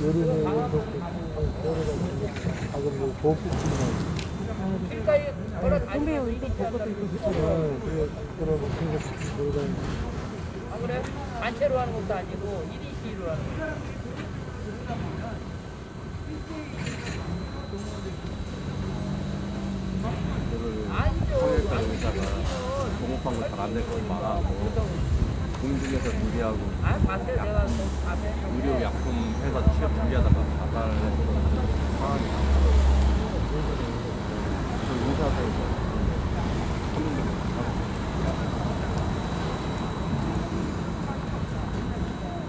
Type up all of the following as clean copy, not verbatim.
여름에 이렇게 여름에 가끔 뭐 보급증 근데 이거 벚꽃도 있고 그쵸? 그래 그런 그런 거 돌아다니고. 아 그래? 단체로 하는 것도 아니고 1인 2로 하는 거. 성형외과 의사가 공업한 거 잘 안 될 거 많아하고 공중에서 무리하고 아 봤어요 내가 밤에. 의료 약품 회사 취업 준비하다가 자살을 했던 상황이 나왔어요. 그 의사들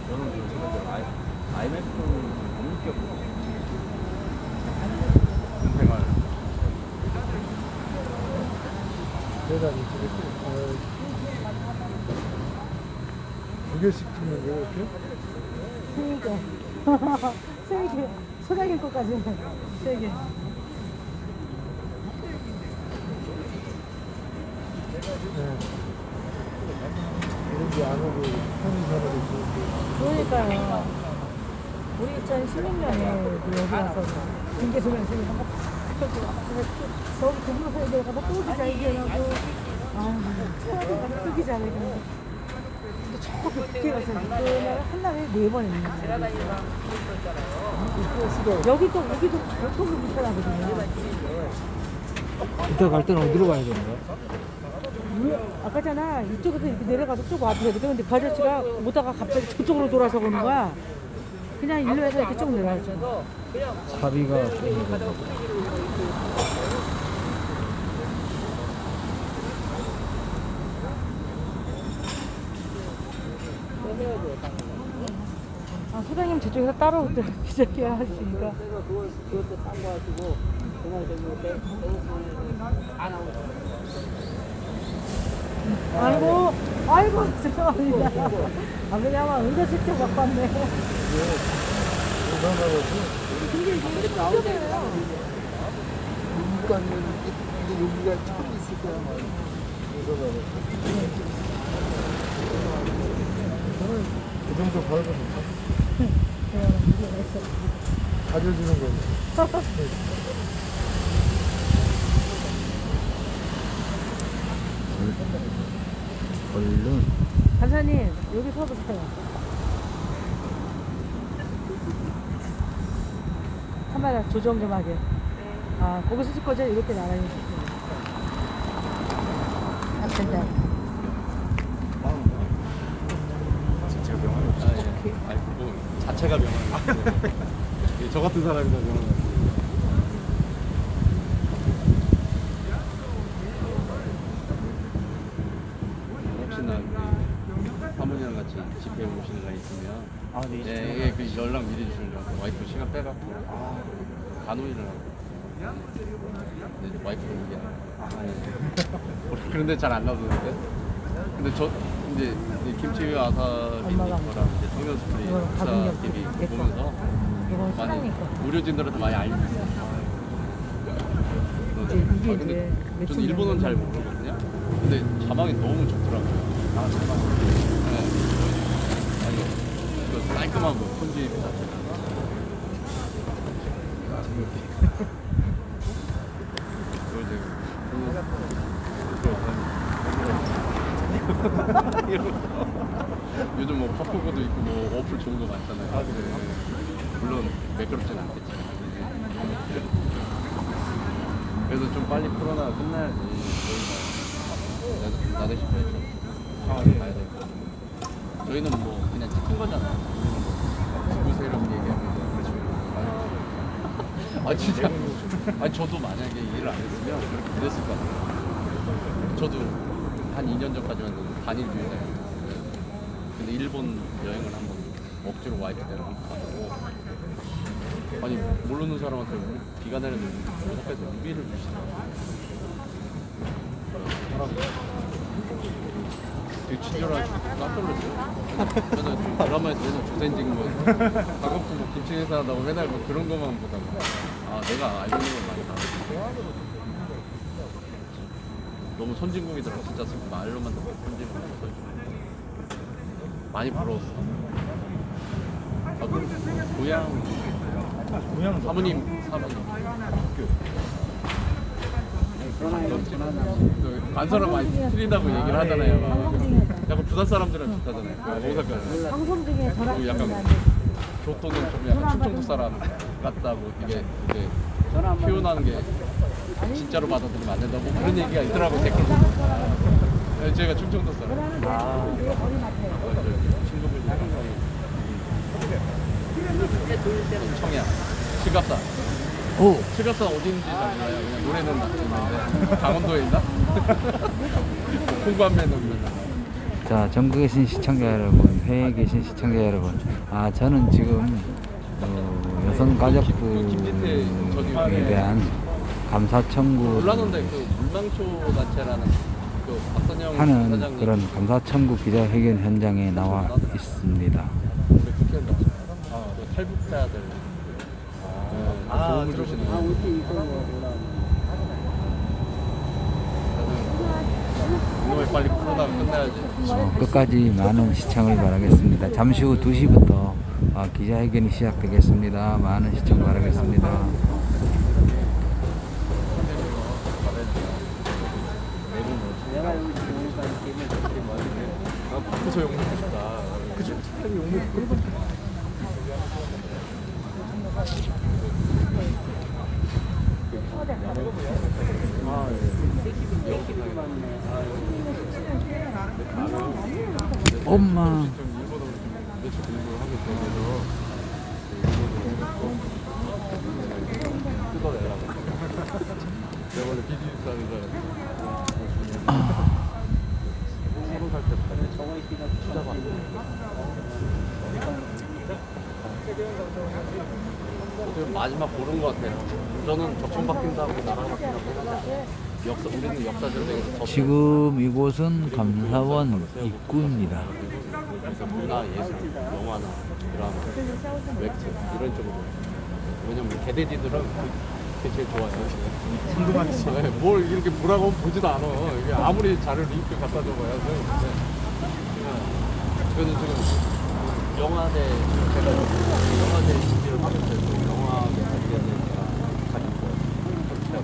저는 요즘에 IMF는 못 느꼈거든요. 군 생활 내가 이제 두 개씩 찍는 거 이렇게? 3개. 3개. 소장님 것까지 3개. 네. 이런 게 안 오고 편의사람이 있고. 그러니까요. 우리 2016년에 여기 와서 중개소장 생이 한번 저기 동물원에 내가서 또 기자 얘기하고 차라리 가서 또 기자 얘기하고 근데 저거 늦게 가서 그날 한 달에 4번 했는 거예요. 지나다니는 사람 있었잖아요. 여기도 교통도 불편하거든요. 이따 갈 때는 어디로 가야 되는 거야? 아까잖아 이쪽에서 이렇게 내려가서 쭉 와줘야 돼. 근데 그 아저씨가 오다가 갑자기 저쪽으로 돌아서 오는 거야. 그냥 일로 해서 이렇게 쭉 내려가죠. 사비가 소장님 저쪽에서 따로 기자회견 하시니까. 그래서 그것도 참고하시고 그날 저기 안 하고 아이고 죄송합니다. 왜냐면 응급실태 못 봤네. 근데 이게 힘들어요. 여기가 이제 여기가 처음 있을 거야 막. 저는 이 정도 밟으면 가져주는 거지. 얼른 간사님 여기 서보세요. 카메라 조정 좀 하게. 거기서 찍 거죠? 이렇게 나란히 찍고. 됐다. 제가 명함이 없어요. 아니 뭐 자체가 명함이 없어요. 저 같은 사람이 다 명함이 없어요. 혹시나 사모님이랑 같이 집회 오시는 날 있으면 네, 그 연락 미리 주시려고 와이프 시간 빼갖고 간호일을 하고 근데 와이프는 이게 그런데 잘 안 나오는데 근데 저 이제 김치휘 아사비님 엄마가 거랑 이제 성년수풀이 이거는 가격이 역사 TV 내 거. 보면서 이건 많이 사랑이 거. 의료진들한테 많이 알고 있어요. 이게 근데 이제 저는 매춘 일본어는 잘 모르거든요. 근데 자막이 너무 좋더라고요. 자막. 네. 아니, 이거 깔끔한 거 편집 자체가. 요즘 뭐 파포고도 있고 뭐 어플 좋은 거 많잖아요. 물론 매끄럽진 않겠지만. 그래서 좀 빨리 코로나가 끝나야지 저희가 나대시 편의점 상황이 가야 되고 저희는 뭐 그냥 찍힌 거잖아요. 지구 세력 얘기하면서 진짜 저도 만약에 일을 안 했으면 이랬을 것 같아요. 저도 한 2년 전까지만 해도 단일 비유자였어요. 근데 일본 여행을 한번 억지로 와이프 데리고 가고 아니 모르는 사람한테 비가 내렸는데 모자까지 우비를 주시더라고요. 되게 친절하시고 깜짝 놀랐어요. 저는 드라마에서 맨날 조센징 뭐 가격도 뭐 김치회사 한다고 맨날 뭐 그런 것만 보다가 내가 알고 있는 건 많이 다르고 너무 선진국이더라. 진짜 말로만 듣고 선진국이라서 많이 부러웠어. 아, 그럼 고향 고향 사모님 그 간서랑 많이 틀린다고 얘기를 하잖아요. 약간 부산 사람들은 비슷하잖아요. 그 오사카 방송 중에 전화 그 약간 교토는 좀 약간 충청도 사람 같다고 이게 표현하는 게 진짜로 받아들이면 안 된다고 그런 얘기가 있더라고요. 댓글. 네, 제가 충청도 사람. 친구분이 청양 칠갑산. 오. 칠갑산 어디인지 잘 몰라요. 그냥 노래는 있는데 강원도에 있나? 홍관면은 있나? 자, 전국에 계신 시청자 여러분, 해외에 계신 시청자 여러분, 저는 지금 여성가족부에 대한 감사 청구 몰랐는데 그 물망초 단체라는 그 박선영 하는 사장님 그런 감사 청구 기자회견 현장에 나와 있습니다. 국회의원 그 탈북자들 도움을 주시는 이놈의 빨리 코로나가 끝나야지. 끝까지 많은 시청을 바라겠습니다. 잠시 후 2시부터 기자회견이 시작되겠습니다. 많은 시청 바라겠습니다. 그래서 욕 먹고 싶다. 그죠? 차라리 욕 먹고 엄마. 뜯어내라고. 내가 원래 비즈니스 하는 줄 알았는데. 서로 살때 투자 받는 마지막 고른 것 같아요. 저는 적성 바뀐다고 나라가 바뀐다고 우리는 역사적으로 지금 이곳은 감사원 입구입니다. 문화, 예술, 영화나 드라마, 웹툰 이런 쪽으로. 왜냐면 개돼지들은 그게 제일 좋아해요. 궁금하지. 뭘 이렇게 보라고 하면 보지도 않아. 이게 아무리 자료를 이렇게 갖다 줘봐야 돼. 저는 지금 영화대 제가 영화대 준비를 하고 있어요. 영화대 준비해야 되니까 같이 있어요.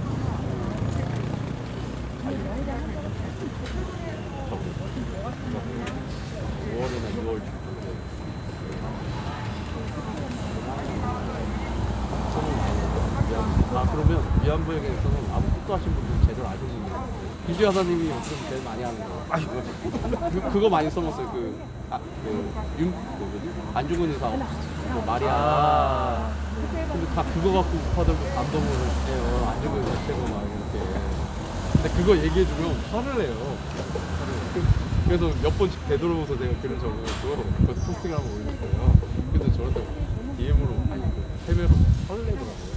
5월이나 6월 그러면 위안부에게서는 아무 뜻도 하신 분들 제대로 아시는 거예요. 김주하 사님이 요즘 제일 많이 하는 거. 그거 많이 써먹었어요. 안중근 의사 뭐 마리아. 근데 다 그거 갖고 우파들도 감동을 해요. 안중근 의사 최고 막 이렇게. 근데 그거 얘기해주면 화를 내요. 그래서 몇 번씩 되돌아보면서 내가 글을 적어가지고 그 포스팅을 한번 올렸어요. 근데 저한테 DM으로 해외로 화를 내더라고요.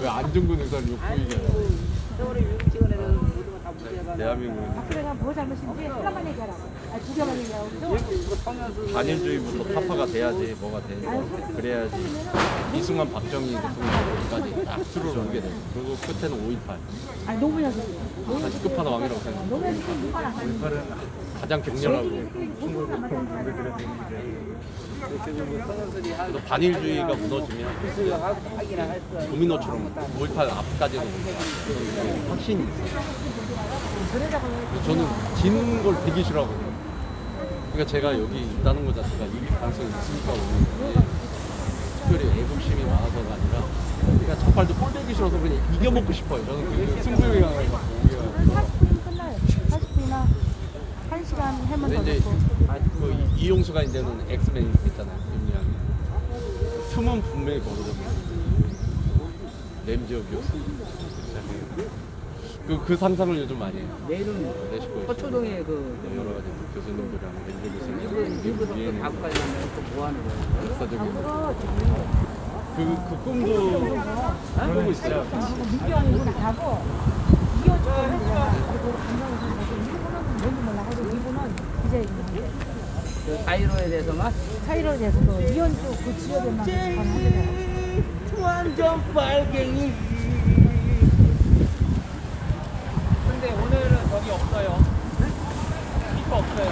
왜 안중근 의사를 욕보이게 해요? 대한민국은 그래가 뭐 잘못인지 하나만 얘기하라고. 아니 두 개만 얘기하고. 단일주의부터 타파가 돼야지 뭐가 돼. 그래야지 이승만 박정희 대통령까지 딱 수를 오게 돼. 그리고 끝에는 5.18. 아니 노무현 선생. 다시 끝판왕이라고 생각해. 노무현 선생 누가 나? 가장 격렬하고. 그래서 반일주의가 무너지면 도미노처럼 5.18 앞까지는 오는 것 같아요. 그게 확신이 있어요. 저는 지는 걸 되게 싫어하거든요. 그러니까 제가 여기 있다는 것 자체가 이길 가능성이 있으니까 오는 거지. 특별히 애국심이 많아서가 아니라 그냥 첫발도 꼴 보기 싫어서 그냥 이겨먹고 싶어요. 저는 그 승부욕이 강해가지고. 40분이면 끝나요. 40분이나 1시간 해면 더 근데 이제 좋고. 그 이용수가 이제는 엑스맨 있잖아요. 윤리향이. 틈은 분명히 벌어졌어요. 램지역이었어. 그 상상을 요즘 많이 해요. 내일은 내시고 서초동에 그 여러 가지 교수님들이랑 렌즈 교수님 일부도 갖고 가려면 뭐 하는 거예요? 역사적인 그 꿈도 꾸고 있어요. 민경이고 나하고 이어주고 그리고 감사해서 이분은 뭔지 몰라. 하고 이분은 이제 그 자유로에 대해서만 차이로 대해서 그 이현주 그 지역에만 하게 완전 빨갱이. 근데 오늘은 저기 없어요. 스피커 없어요.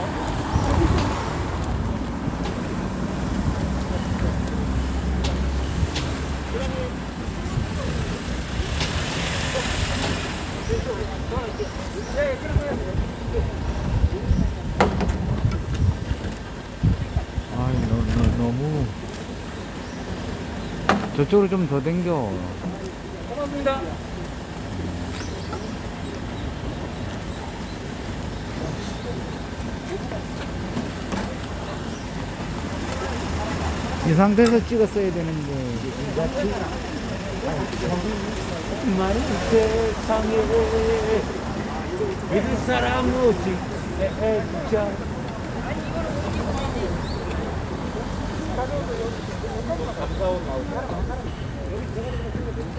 저쪽으로 좀 더 당겨. 고맙습니다. 이 상태에서 찍었어야 되는데. 많은 세상에 믿을 사람 오직 애자.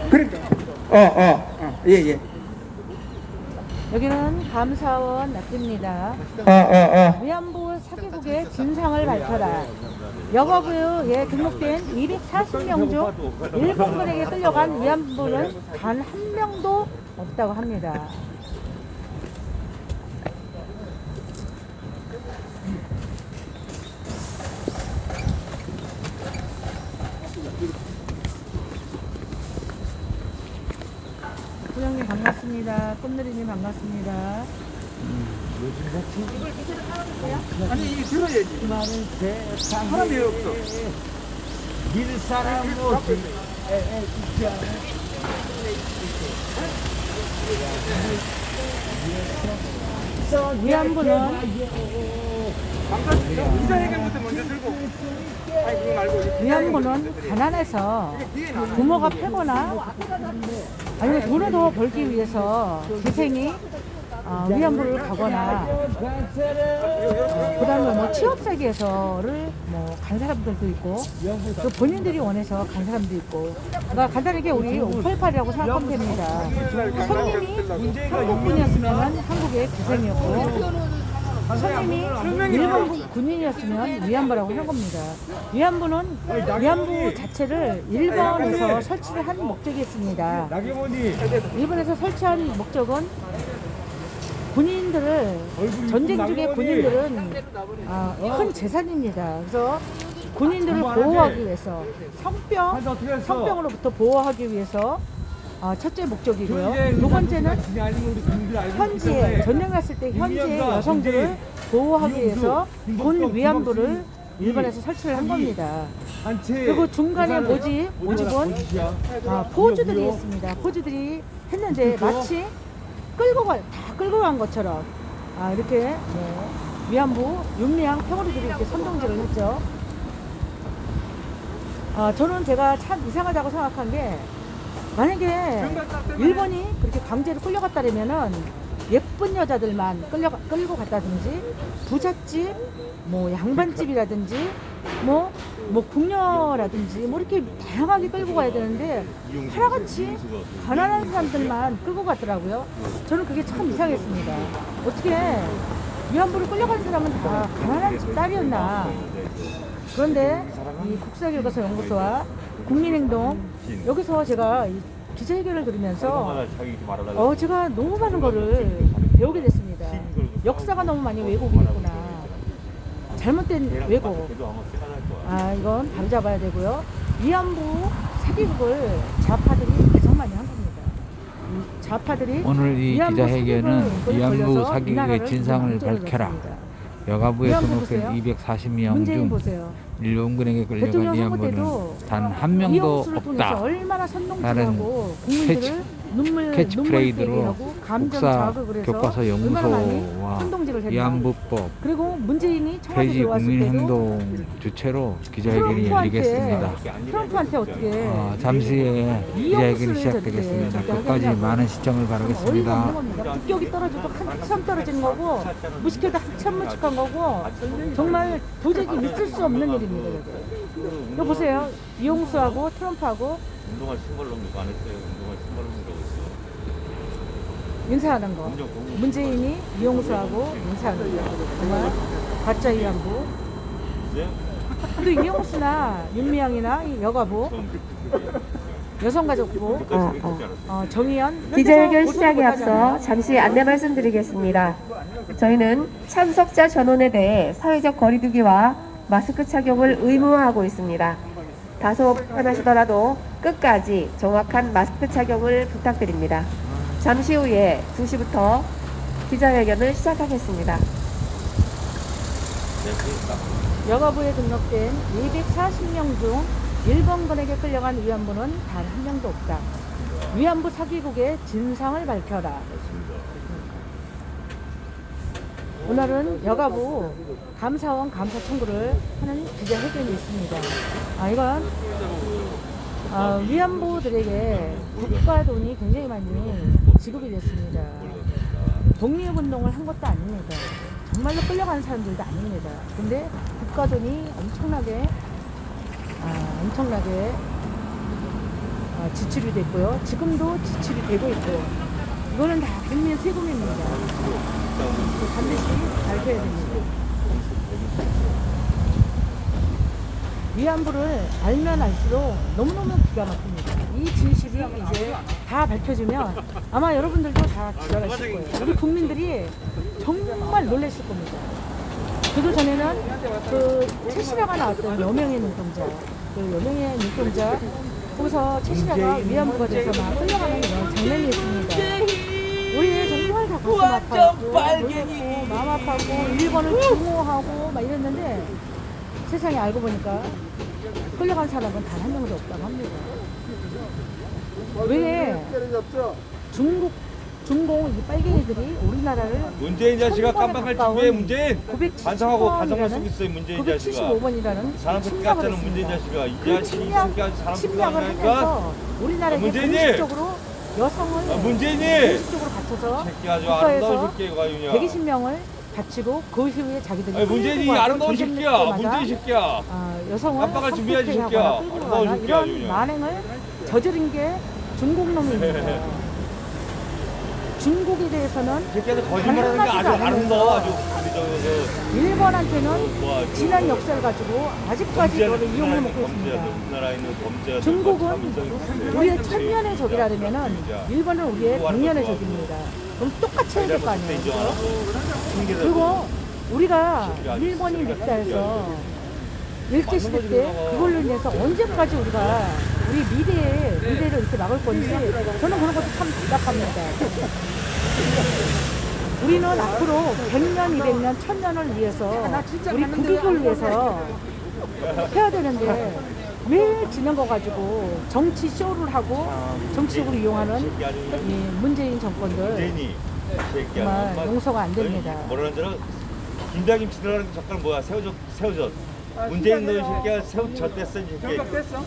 그러니까 예. 여기는 감사원 앞입니다. 위안부 사개국의 진상을 밝혀라. 여가부에 등록된 240명 중 일본군에게 끌려간 위안부는 단 한 명도 없다고 합니다. 부장님 반갑습니다. 꽃누리님 반갑습니다. 아니 이게 들어야지. 많은 사람이 왜 없어? 믿을 사람 오직 애자. 위안부는 기자회견부터 먼저 들고. 아니 그거 말고. 위안부는 가난해서 부모가 패거나 아니면 돈을 더 벌기 위해서 재생이 위안부를 가거나 그다음에 뭐 취업세계에서를 뭐 간 사람들도 있고 또 본인들이 원해서 간 사람도 있고 그러니까 간단하게 우리 588이라고 생각하면 됩니다. 손님이 한국 분이었으면 한국의 기생이었고 손님이 일본 군인이었으면 위안부라고 하는 겁니다. 위안부는 위안부 자체를 일본에서 설치를 한 목적이 있습니다. 일본에서 설치한 목적은 군인들을 전쟁 중에 군인들은 큰 재산입니다. 그래서 군인들을 보호하기 위해서 성병으로부터 보호하기 위해서 첫째 목적이고요. 두 번째는 현지에 전쟁 갔을 때 현지의 여성들을 보호하기 위해서 군 위안부를 일본에서 설치를 한 겁니다. 그리고 중간에 모집은 포주들이 있습니다. 포주들이 했는데 마치 다 끌고 간 것처럼 이렇게 위안부 윤미향 평으로들이 이렇게 선동질을 했죠. 저는 제가 참 이상하다고 생각한 게 만약에 일본이 그렇게 강제로 끌려갔다면은 예쁜 여자들만 끌고 갔다든지 부잣집, 뭐 양반집이라든지 뭐 궁녀라든지 뭐 이렇게 다양하게 끌고 가야 되는데 하나같이 가난한 사람들만 끌고 갔더라고요. 저는 그게 참 이상했습니다. 어떻게 위안부를 끌려간 사람은 다 가난한 집 딸이었나. 그런데 이 국제교과서연구소와 국민행동 여기서 제가 기자회견을 들으면서 제가 너무 많은 거를 배우게 됐습니다. 역사가 너무 많이 왜곡이 있구나. 잘못된 왜곡. 이건 바로 잡아야 되고요. 위안부 사기극을 좌파들이 가장 많이 한 겁니다. 좌파들이 오늘 이 기자회견은 위안부 사기극의 진상을 밝혀라. 여가부에 등록된 240명 중 보세요. 일본군에게 끌려간 위안부는 단 한 명도 없다. 라는 캐치프레이드로 국사 교과서 연구소와 위안부법 폐지 국민행동 주체로 기자회견이 열리겠습니다. 트럼프한테 어떻게 잠시 후에 기자회견이 시작되겠습니다. 끝까지 많은 시청을 바라겠습니다. 국격이 떨어지고 한참 떨어진 거고 무식해도 한참 무식한 거고 정말 도저히 있을 수 없는 일입니다. 이거 보세요. 이용수하고 트럼프하고 운동화 신발로 안 했어요. 운동화 신발로 하고 있어요. 인사하는 거. 문재인이 이용수하고 인사하는 거. 정말 가짜 위안부. 근데 이용수나 윤미향이나 이 여가부 여성가족부 정의연 기자회견 시작에 앞서 잠시 안내 말씀드리겠습니다. 저희는 참석자 전원에 대해 사회적 거리두기와 마스크 착용을 의무화하고 있습니다. 다소 불편하시더라도 끝까지 정확한 마스크 착용을 부탁드립니다. 잠시 후에 2시부터 기자회견을 시작하겠습니다. 여가부에 등록된 240명 중 일본군에게 끌려간 위안부는 단 한 명도 없다. 위안부 사기국의 진상을 밝혀라. 오늘은 여가부 감사원 감사 청구를 하는 기자회견이 있습니다. 이건 위안부들에게 국가 돈이 굉장히 많이 지급이 됐습니다. 독립운동을 한 것도 아닙니다. 정말로 끌려가는 사람들도 아닙니다. 근데 국가 돈이 엄청나게 지출이 됐고요. 지금도 지출이 되고 있고, 이거는 다 국민 세금입니다. 반드시 밝혀야 됩니다. 위안부를 알면 알수록 너무너무 기가 막힙니다. 이 진실이 이제 다 밝혀지면 아마 여러분들도 다 기가 막힐 거예요. 우리 국민들이 정말 놀라실 겁니다. 저도 전에는 그 최신화가 나왔던 여명의 눈동자, 거기서 최신화가 위안부가 돼서 막 끌려가는 그런 장면이 있습니다. 우리 정말 다 가슴 아파하고 놀랐고 마음 아파하고 일본을 증오하고 막 이랬는데, 세상에 알고 보니까 끌려간 사람은 단 한 명도 없다고 합니다. 왜 중공 이 빨갱이들이 우리나라를 문재인 자식아 깜빡할 준비해. 문재인 반성하고 반성할 수 있어요. 문재인 자식아 975번이라는 사람 그렇게 갔다는 문재인 자식아 이 자식이 이렇게 사람 침략을 그렇게 하면서 우리나라에 문재인이! 공식적으로 여성을 문재인이 공식적으로 바쳐서 새끼 아주 아름다운 새끼가 아니냐. 120명을 바치고 그 이후에 자기들이 문재인이 아름다운 새끼야. 문재인 새끼야 여성을 깜빡할 준비해야지, 새끼야. 아름다운 새끼야, 아주 이런 그냥. 만행을 저지른 게 중국놈입니다. 중국에 대해서는 새끼한테 거짓말하는 게 아주 아름다워. 아주 일본한테는 지난 역사를 가지고 아직까지 너를 이용을 먹고 있습니다. 중국은 우리의 천년의 적이라면은 일본은 우리의 백년의 적입니다. 그럼 똑같이 해야 될 거 아니에요. 그렇죠? 그리고 우리가 일본이 냈다 해서 일제시대 때 그걸로 인해서 언제까지 우리가 우리 미래를 이렇게 막을 건지 저는 그런 것도 참 답답합니다. 우리는 앞으로 100년, 200년, 1000년을 위해서 우리 국익을 위해서 해야 되는데 왜 지는 거 가지고 정치 쇼를 하고 정치적으로 이용하는 이 문재인 정권들 정말 용서가 안 됩니다. 뭐라는 데는 김장김치 들어가는 젓갈 뭐야? 새우젓. 문재인 너 새끼야 새우젓 뗐어 이 새끼. 됐어?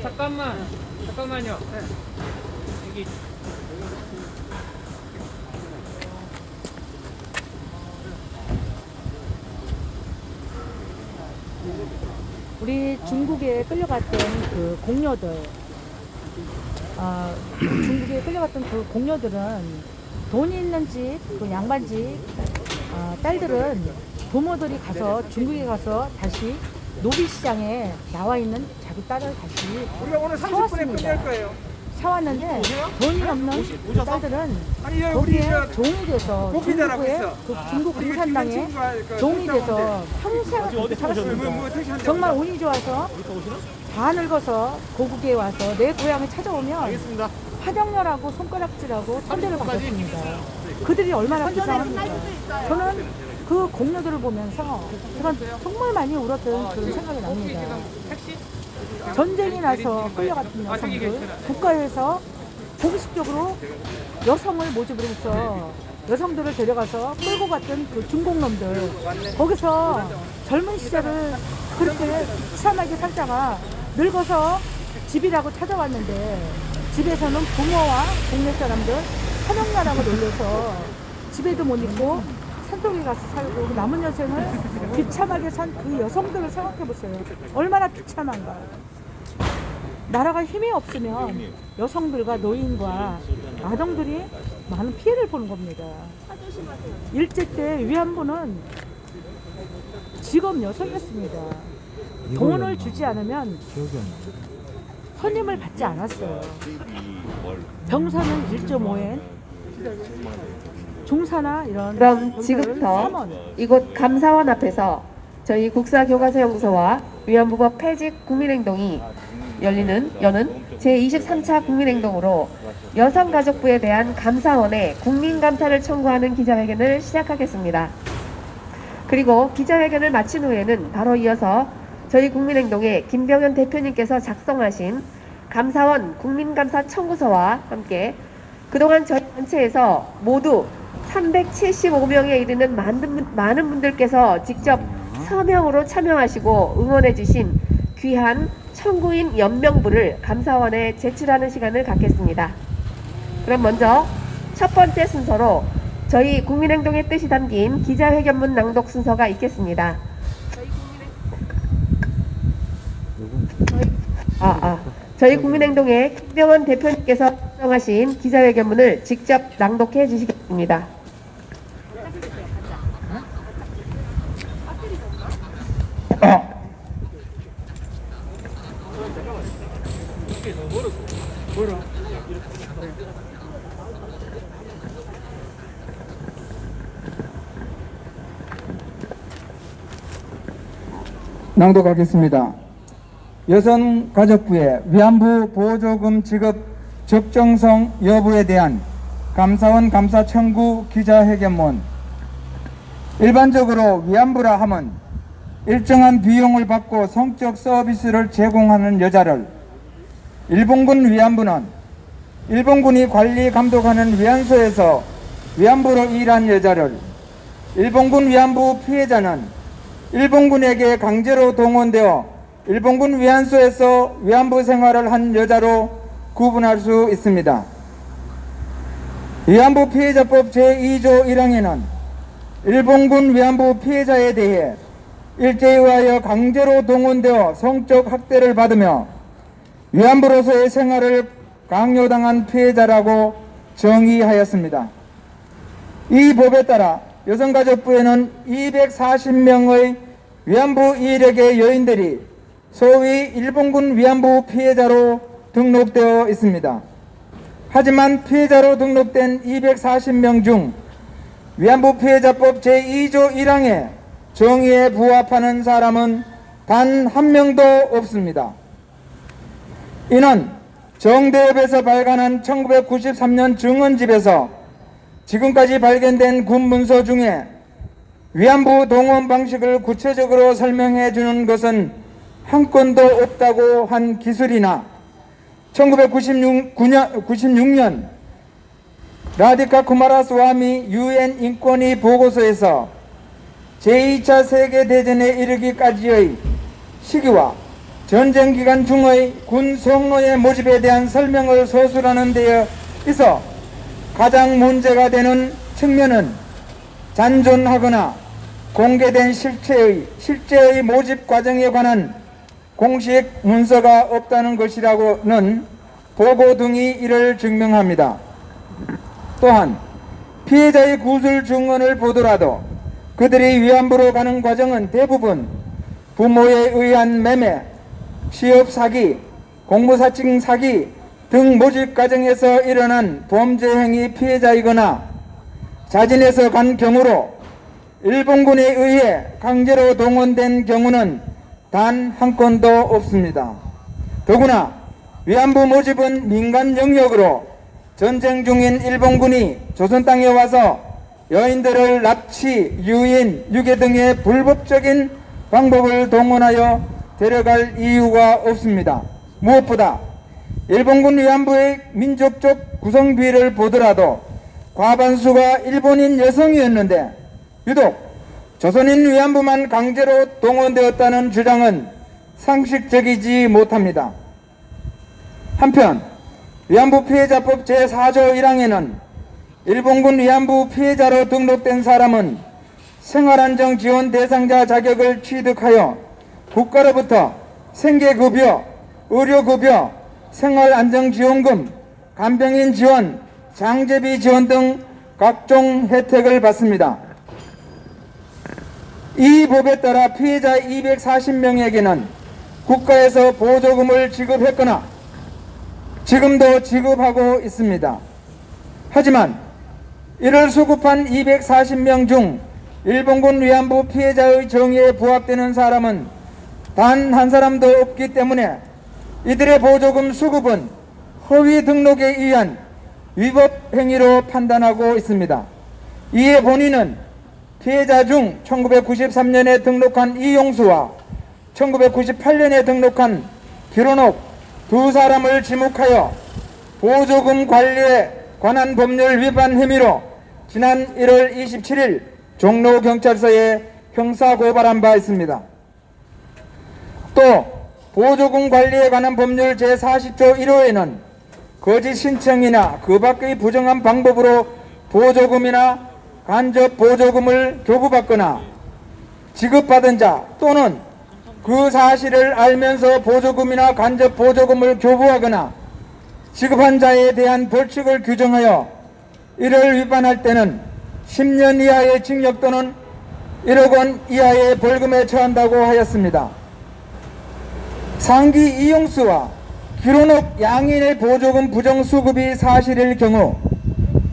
잠깐만요. 여기 우리 중국에 끌려갔던 그 공녀들, 중국에 끌려갔던 그 공녀들은 돈이 있는 집, 그 양반 집 딸들은 부모들이 가서 중국에 가서 다시 노비시장에 나와 있는 자기 딸을 다시 우리가 오늘 30분에 끝낼 거예요. 사왔는데 돈이 없는 그 딸들은 아니 여기 거기에 우리 종이 돼서 고기자라고 중국의 있어. 그 중국 공산당에 종이 돼서 평생을 그렇게 살았습니다. 정말 운이 좋아서 다 늙어서 고국에 와서 내 고향에 찾아오면 화정렬하고 손가락질하고 천대를 받았습니다. 그들이 얼마나 불쌍합니까. 저는 그 공녀들을 보면서 제가 정말 많이 울었던 그런 생각이 납니다. 전쟁이 나서 끌려갔던 여성들, 국가에서 공식적으로 여성을 모집을 해서 여성들을 데려가서 끌고 갔던 그 중공놈들, 거기서 젊은 시절을 그렇게 비참하게 살다가 늙어서 집이라고 찾아왔는데 집에서는 부모와 동네 사람들 한옥나라고 놀려서 집에도 못 있고 산속에 가서 살고 그 남은 여생을 비참하게 산 그 여성들을 생각해보세요. 얼마나 비참한가. 나라가 힘이 없으면 여성들과 노인과 아동들이 많은 피해를 보는 겁니다. 일제 때 위안부는 직업 여성이었습니다. 돈을 주지 않으면 선임을 받지 않았어요. 병사는 1.5엔, 중사나 이런 그럼 지금부터 3원. 이곳 감사원 앞에서 저희 국사교과서연구소와 위안부법 폐직 국민행동이 여는 제23차 국민행동으로 여성가족부에 대한 감사원에 국민감사를 청구하는 기자회견을 시작하겠습니다. 그리고 기자회견을 마친 후에는 바로 이어서 저희 국민행동의 김병현 대표님께서 작성하신 감사원 국민감사 청구서와 함께 그동안 저희 단체에서 모두 375명에 이르는 많은 분들께서 직접 서명으로 참여하시고 응원해주신 귀한 청구인 연명부를 감사원에 제출하는 시간을 갖겠습니다. 그럼 먼저 첫 번째 순서로 저희 국민행동의 뜻이 담긴 기자회견문 낭독 순서가 있겠습니다. 저희 국민행동의 김병헌 대표님께서 작성하신 기자회견문을 직접 낭독해 주시겠습니다. 낭독하겠습니다. 여성가족부의 위안부 보조금 지급 적정성 여부에 대한 감사원 감사 청구 기자회견문. 일반적으로 위안부라 함은 일정한 비용을 받고 성적 서비스를 제공하는 여자를, 일본군 위안부는 일본군이 관리 감독하는 위안소에서 위안부로 일한 여자를, 일본군 위안부 피해자는 일본군에게 강제로 동원되어 일본군 위안소에서 위안부 생활을 한 여자로 구분할 수 있습니다. 위안부 피해자법 제2조 1항에는 일본군 위안부 피해자에 대해 일제에 의하여 강제로 동원되어 성적 학대를 받으며 위안부로서의 생활을 강요당한 피해자라고 정의하였습니다. 이 법에 따라 여성가족부에는 240명의 위안부 이력의 여인들이 소위 일본군 위안부 피해자로 등록되어 있습니다. 하지만 피해자로 등록된 240명 중 위안부 피해자법 제2조 1항의 정의에 부합하는 사람은 단 한 명도 없습니다. 이는 정대협에서 발간한 1993년 증언집에서 지금까지 발견된 군 문서 중에 위안부 동원 방식을 구체적으로 설명해 주는 것은 한 건도 없다고 한 기술이나 1996년 라디카 쿠마라스와미 유엔 인권위 보고서에서 제2차 세계대전에 이르기까지의 시기와 전쟁 기간 중의 군 성노예 모집에 대한 설명을 서술하는 데에 있어 가장 문제가 되는 측면은 잔존하거나 공개된 실제의 모집 과정에 관한 공식 문서가 없다는 것이라고는 보고 등이 이를 증명합니다. 또한 피해자의 구술 증언을 보더라도 그들이 위안부로 가는 과정은 대부분 부모에 의한 매매, 취업 사기, 공무사칭 사기 등 모집 과정에서 일어난 범죄 행위 피해자이거나 자진해서 간 경우로 일본군에 의해 강제로 동원된 경우는 단 한 건도 없습니다. 더구나 위안부 모집은 민간 영역으로 전쟁 중인 일본군이 조선 땅에 와서 여인들을 납치, 유인, 유괴 등의 불법적인 방법을 동원하여 데려갈 이유가 없습니다. 무엇보다 일본군 위안부의 민족적 구성비를 보더라도 과반수가 일본인 여성이었는데 유독 조선인 위안부만 강제로 동원되었다는 주장은 상식적이지 못합니다. 한편 위안부 피해자법 제4조 1항에는 일본군 위안부 피해자로 등록된 사람은 생활안정 지원 대상자 자격을 취득하여 국가로부터 생계급여, 의료급여, 생활안정지원금, 간병인 지원, 장제비 지원 등 각종 혜택을 받습니다. 이 법에 따라 피해자 240명에게는 국가에서 보조금을 지급했거나 지금도 지급하고 있습니다. 하지만 이를 수급한 240명 중 일본군 위안부 피해자의 정의에 부합되는 사람은 단 한 사람도 없기 때문에 이들의 보조금 수급은 허위 등록에 의한 위법 행위로 판단하고 있습니다. 이에 본인은 피해자 중 1993년에 등록한 이용수와 1998년에 등록한 기론옥 두 사람을 지목하여 보조금 관리에 관한 법률 위반 혐의로 지난 1월 27일 종로경찰서에 형사고발한 바 있습니다. 또 보조금 관리에 관한 법률 제40조 1호에는 거짓 신청이나 그 밖의 부정한 방법으로 보조금이나 간접 보조금을 교부받거나 지급받은 자 또는 그 사실을 알면서 보조금이나 간접 보조금을 교부하거나 지급한 자에 대한 벌칙을 규정하여 이를 위반할 때는 10년 이하의 징역 또는 1억 원 이하의 벌금에 처한다고 하였습니다. 상기 이용수와 기론옥 양인의 보조금 부정수급이 사실일 경우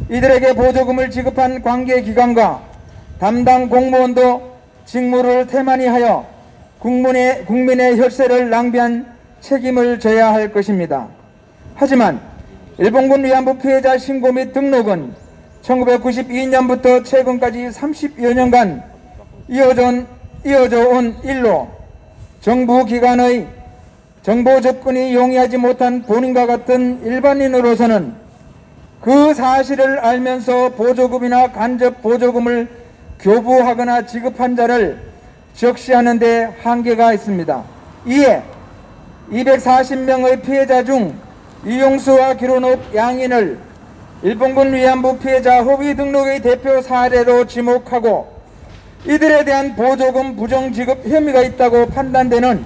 이들에게 보조금을 지급한 관계기관과 담당 공무원도 직무를 태만히 하여 국민의 혈세를 낭비한 책임을 져야 할 것입니다. 하지만 일본군 위안부 피해자 신고 및 등록은 1992년부터 최근까지 30여 년간 이어져 온 일로 정부 기관의 정보 접근이 용이하지 못한 본인과 같은 일반인으로서는 그 사실을 알면서 보조금이나 간접 보조금을 교부하거나 지급한 자를 적시하는 데 한계가 있습니다. 이에 240명의 피해자 중 이용수와 기론옥 양인을 일본군 위안부 피해자 허위 등록의 대표 사례로 지목하고 이들에 대한 보조금 부정 지급 혐의가 있다고 판단되는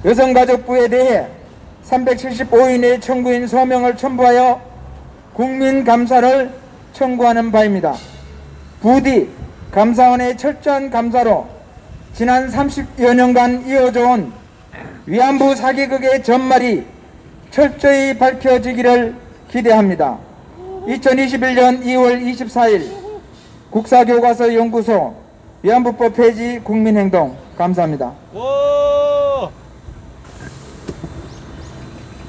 여성가족부에 대해 375인의 청구인 서명을 첨부하여 국민감사를 청구하는 바입니다. 부디 감사원의 철저한 감사로 지난 30여 년간 이어져 온 위안부 사기극의 전말이 철저히 밝혀지기를 기대합니다. 2021년 2월 24일 국사교과서 연구소 위안부법 폐지 국민행동 감사합니다.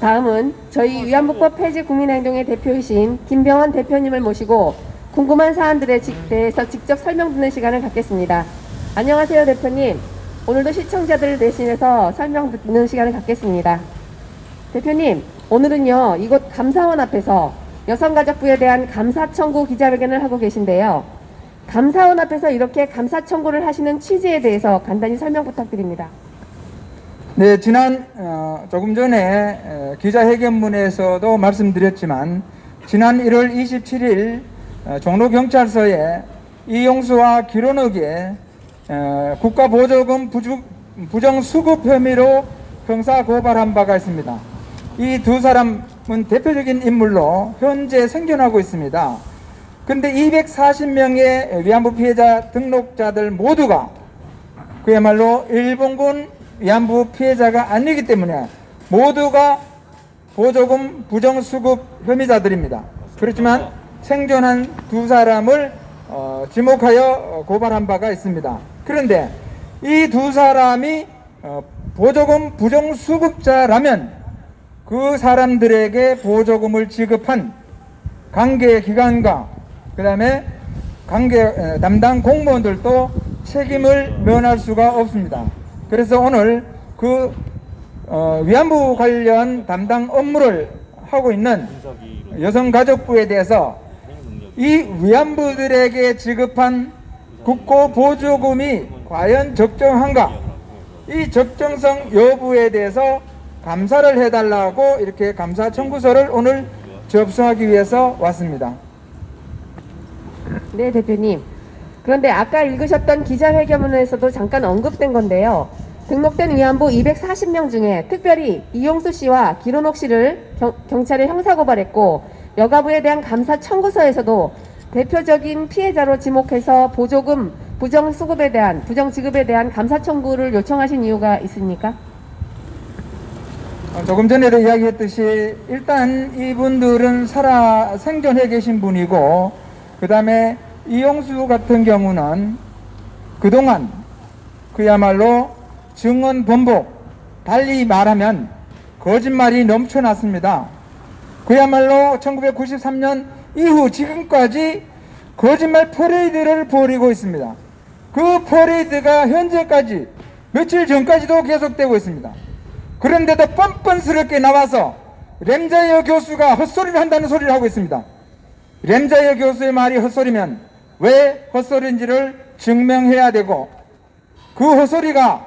다음은 저희 위안부법 폐지 국민행동의 대표이신 김병원 대표님을 모시고 궁금한 사안들에 대해서 직접 설명 듣는 시간을 갖겠습니다. 안녕하세요, 대표님. 오늘도 시청자들을 대신해서 설명 듣는 시간을 갖겠습니다. 대표님, 오늘은요, 이곳 감사원 앞에서 여성가족부에 대한 감사 청구 기자회견을 하고 계신데요. 감사원 앞에서 이렇게 감사 청구를 하시는 취지에 대해서 간단히 설명 부탁드립니다. 네, 조금 전에 기자회견문에서도 말씀드렸지만 지난 1월 27일 종로경찰서에 이용수와 기론옥에 국가보조금 부정수급 혐의로 형사고발한 바가 있습니다. 이 두 사람은 대표적인 인물로 현재 생존하고 있습니다. 그런데 240명의 위안부 피해자 등록자들 모두가 그야말로 일본군 위안부 피해자가 아니기 때문에 모두가 보조금 부정수급 혐의자들입니다. 그렇지만 생존한 두 사람을 지목하여 고발한 바가 있습니다. 그런데 이 두 사람이 보조금 부정수급자라면 그 사람들에게 보조금을 지급한 관계기관과 그 다음에 담당 공무원들도 책임을 면할 수가 없습니다. 그래서 오늘 그 위안부 관련 담당 업무를 하고 있는 여성가족부에 대해서 이 위안부들에게 지급한 국고보조금이 과연 적정한가, 이 적정성 여부에 대해서 감사를 해달라고 이렇게 감사 청구서를 오늘 접수하기 위해서 왔습니다. 네, 대표님. 그런데 아까 읽으셨던 기자회견문에서도 잠깐 언급된 건데요. 등록된 위안부 240명 중에 특별히 이용수 씨와 기론옥 씨를 경찰에 형사고발했고 여가부에 대한 감사 청구서에서도 대표적인 피해자로 지목해서 보조금 부정지급에 대한 감사 청구를 요청하신 이유가 있습니까? 조금 전에도 이야기했듯이 일단 이분들은 생존해 계신 분이고 그 다음에 이용수 같은 경우는 그동안 그야말로 증언 번복, 달리 말하면 거짓말이 넘쳐났습니다. 그야말로 1993년 이후 지금까지 거짓말 퍼레이드를 벌이고 있습니다. 그 퍼레이드가 현재까지 며칠 전까지도 계속되고 있습니다. 그런데도 뻔뻔스럽게 나와서 램자이어 교수가 헛소리를 한다는 소리를 하고 있습니다. 램자이어 교수의 말이 헛소리면 왜 헛소리인지를 증명해야 되고, 그 헛소리가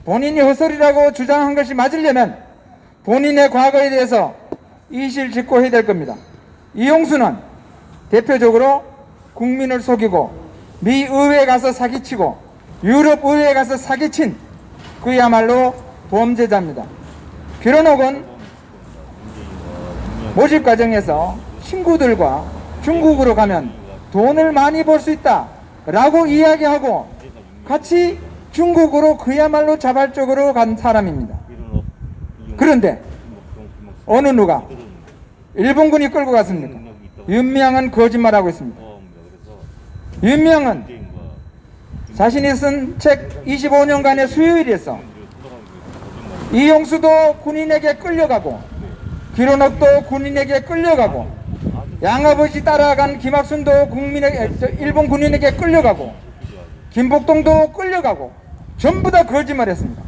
본인이 헛소리라고 주장한 것이 맞으려면 본인의 과거에 대해서 이실직고해야 될 겁니다. 이용수는 대표적으로 국민을 속이고 미 의회에 가서 사기치고 유럽 의회에 가서 사기친 그야말로 범죄자입니다. 기론옥은 모집 과정에서 친구들과 중국으로 가면 돈을 많이 벌 수 있다 라고 이야기하고 같이 중국으로 그야말로 자발적으로 간 사람입니다. 그런데 어느 누가 일본군이 끌고 갔습니까? 윤미향은 거짓말하고 있습니다. 윤미향은 자신이 쓴 책 25년간의 수요일에서 이용수도 군인에게 끌려가고 기론옥도 군인에게 끌려가고 양아버지 따라간 김학순도 일본 군인에게 끌려가고 김복동도 끌려가고 전부 다 거짓말했습니다.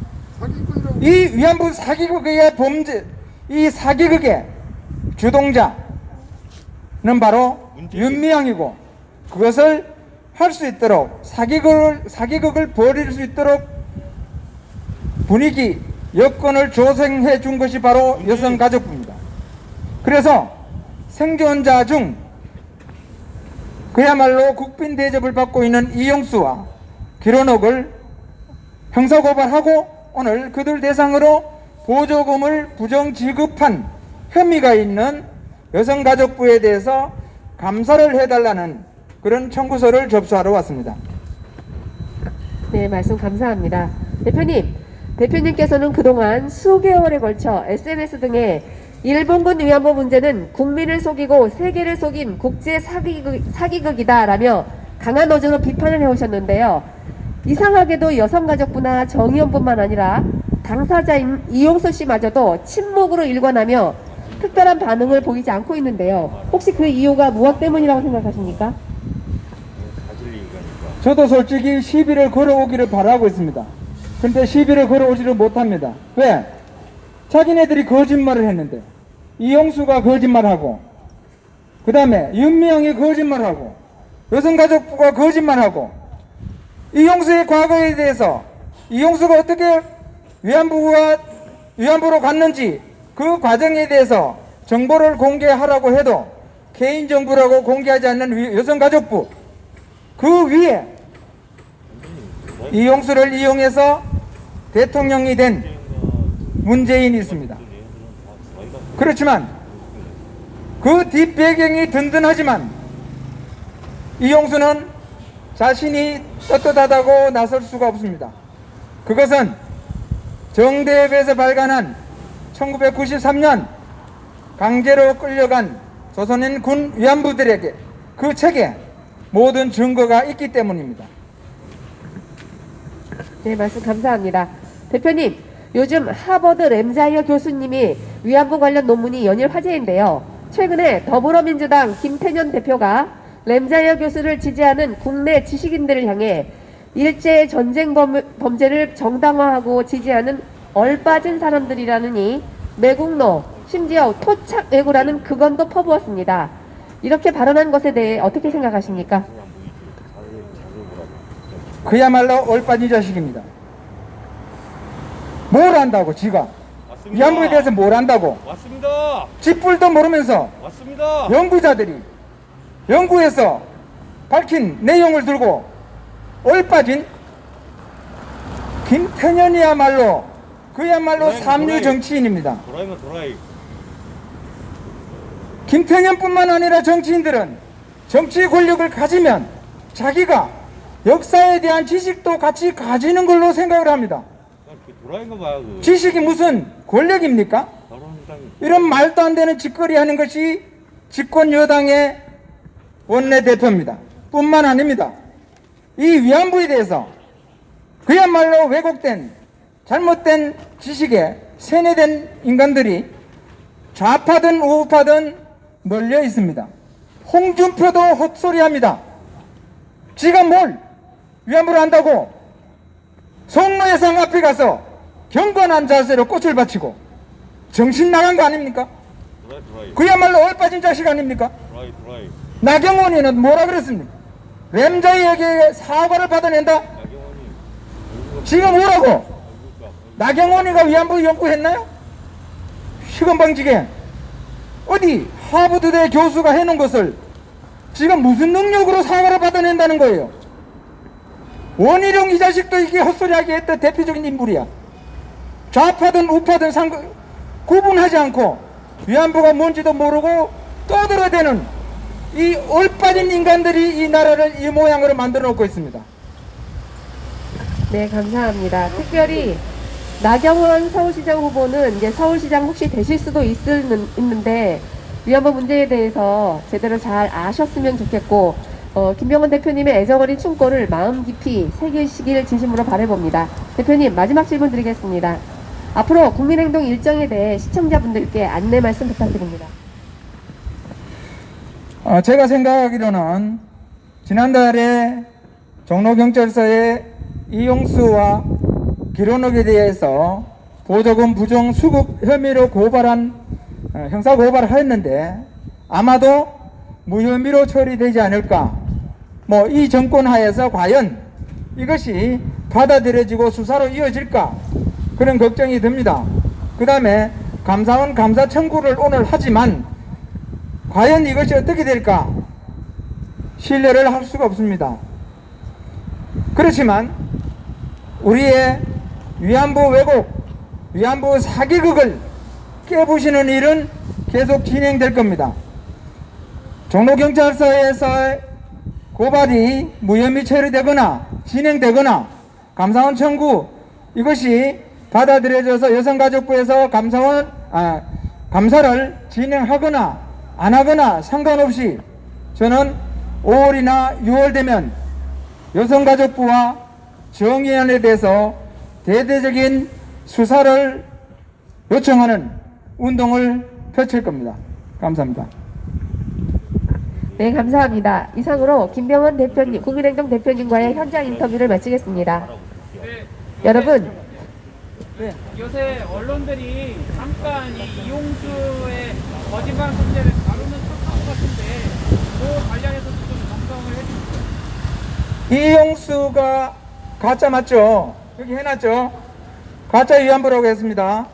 이 위안부 사기극의 범죄, 이 사기극의 주동자는 바로 윤미향이고, 그것을 할 수 있도록 사기극을 벌일 수 있도록 분위기 여건을 조성해 준 것이 바로 여성가족부입니다. 그래서 생존자 중 그야말로 국빈 대접을 받고 있는 이용수와 기론옥을 형사고발하고 오늘 그들 대상으로 보조금을 부정 지급한 혐의가 있는 여성가족부에 대해서 감사를 해달라는 그런 청구서를 접수하러 왔습니다. 네, 말씀 감사합니다. 대표님께서는 그동안 수개월에 걸쳐 SNS 등에 일본군 위안부 문제는 국민을 속이고 세계를 속인 국제 사기극이다 라며 강한 어조로 비판을 해오셨는데요. 이상하게도 여성가족부나 정의원뿐만 아니라 당사자인 이용수 씨마저도 침묵으로 일관하며 특별한 반응을 보이지 않고 있는데요. 혹시 그 이유가 무엇 때문이라고 생각하십니까? 저도 솔직히 시비를 걸어오기를 바라고 있습니다. 근데 시비를 걸어오지를 못합니다. 왜? 자기네들이 거짓말을 했는데, 이용수가 거짓말하고, 그 다음에 윤미향이 거짓말하고, 여성가족부가 거짓말하고, 이용수의 과거에 대해서 이용수가 어떻게 위안부로 갔는지 그 과정에 대해서 정보를 공개하라고 해도 개인정보라고 공개하지 않는 여성가족부, 그 위에 이용수를 이용해서 대통령이 된 문재인이 있습니다. 그렇지만 그 뒷배경이 든든하지만 이용수는 자신이 떳떳하다고 나설 수가 없습니다. 그것은 정대협에서 발간한 1993년 강제로 끌려간 조선인 군 위안부들에게 그 책에 모든 증거가 있기 때문입니다. 네, 말씀 감사합니다. 대표님, 요즘 하버드 램자이어 교수님이 위안부 관련 논문이 연일 화제인데요. 최근에 더불어민주당 김태년 대표가 램자이어 교수를 지지하는 국내 지식인들을 향해 일제의 전쟁 범죄를 정당화하고 지지하는 얼빠진 사람들이라느니 매국노, 심지어 토착애고라는 극언도 퍼부었습니다. 이렇게 발언한 것에 대해 어떻게 생각하십니까? 그야말로 얼빠진 자식입니다. 뭘 안다고 지가? 맞습니다. 위안부에 대해서 뭘 안다고? 맞습니다. 쥐뿔도 모르면서 맞습니다. 연구자들이 연구에서 밝힌 내용을 들고 얼빠진 김태년이야말로 그야말로 삼류 정치인입니다. 도라이면 도라이. 김태년뿐만 아니라 정치인들은 정치 권력을 가지면 자기가 역사에 대한 지식도 같이 가지는 걸로 생각을 합니다. 도라이인가 봐요. 그. 지식이 무슨 권력입니까? 이런 말도 안 되는 짓거리 하는 것이 집권 여당의 원내대표입니다. 뿐만 아닙니다. 이 위안부에 대해서 그야말로 왜곡된 잘못된 지식에 세뇌된 인간들이 좌파든 우파든 널려 있습니다. 홍준표도 헛소리합니다. 지가 뭘 위안부를 한다고 송로회상 앞에 가서 경건한 자세로 꽃을 바치고 정신 나간 거 아닙니까? 그야말로 얼빠진 자식 아닙니까? 나경원이는 뭐라 그랬습니까? 램자이에게 사과를 받아낸다? 지금 뭐라고? 나경원이가 위안부 연구했나요? 시건방지게 어디 하버드대 교수가 해놓은 것을 지금 무슨 능력으로 사과를 받아낸다는 거예요? 원희룡 이 자식도 이게 헛소리하게 했던 대표적인 인물이야. 좌파든 우파든 구분하지 않고 위안부가 뭔지도 모르고 떠들어대는 이 올빠진 인간들이 이 나라를 이 모양으로 만들어 놓고 있습니다. 네, 감사합니다. 특별히 나경원 서울시장 후보는 이제 서울시장 혹시 되실 수도 있는데 위안부 문제에 대해서 제대로 잘 아셨으면 좋겠고 김병원 대표님의 애정어린 충고를 마음 깊이 새기시길 진심으로 바라봅니다. 대표님 마지막 질문 드리겠습니다. 앞으로 국민행동 일정에 대해 시청자분들께 안내 말씀 부탁드립니다. 제가 생각하기로는 지난달에 종로경찰서에 이용수와 기론옥에 대해서 보조금 부정 수급 혐의로 형사 고발을 했는데 아마도 무혐의로 처리되지 않을까. 이 정권 하에서 과연 이것이 받아들여지고 수사로 이어질까 그런 걱정이 듭니다. 그 다음에 감사원 감사 청구를 오늘 하지만 과연 이것이 어떻게 될까 신뢰를 할 수가 없습니다. 그렇지만 우리의 위안부 왜곡, 위안부 사기극을 깨부시는 일은 계속 진행될 겁니다. 종로경찰서에서의 고발이 무혐의 처리되거나 진행되거나 감사원 청구 이것이 받아들여져서 여성가족부에서 감사를 진행하거나 안 하거나 상관없이 저는 5월이나 6월 되면 여성가족부와 정의원에 대해서 대대적인 수사를 요청하는 운동을 펼칠 겁니다. 감사합니다. 네, 감사합니다. 이상으로 김병원 대표님, 국민행동 대표님과의 현장 인터뷰를 마치겠습니다. 여러분, 요새 언론들이 잠깐 이 이용수의 거짓말 문제를 다루는 것 같은데 그 관련해서 좀 정정을 해주세요. 이용수가 가짜 맞죠? 여기 해놨죠? 가짜 위안부라고 했습니다.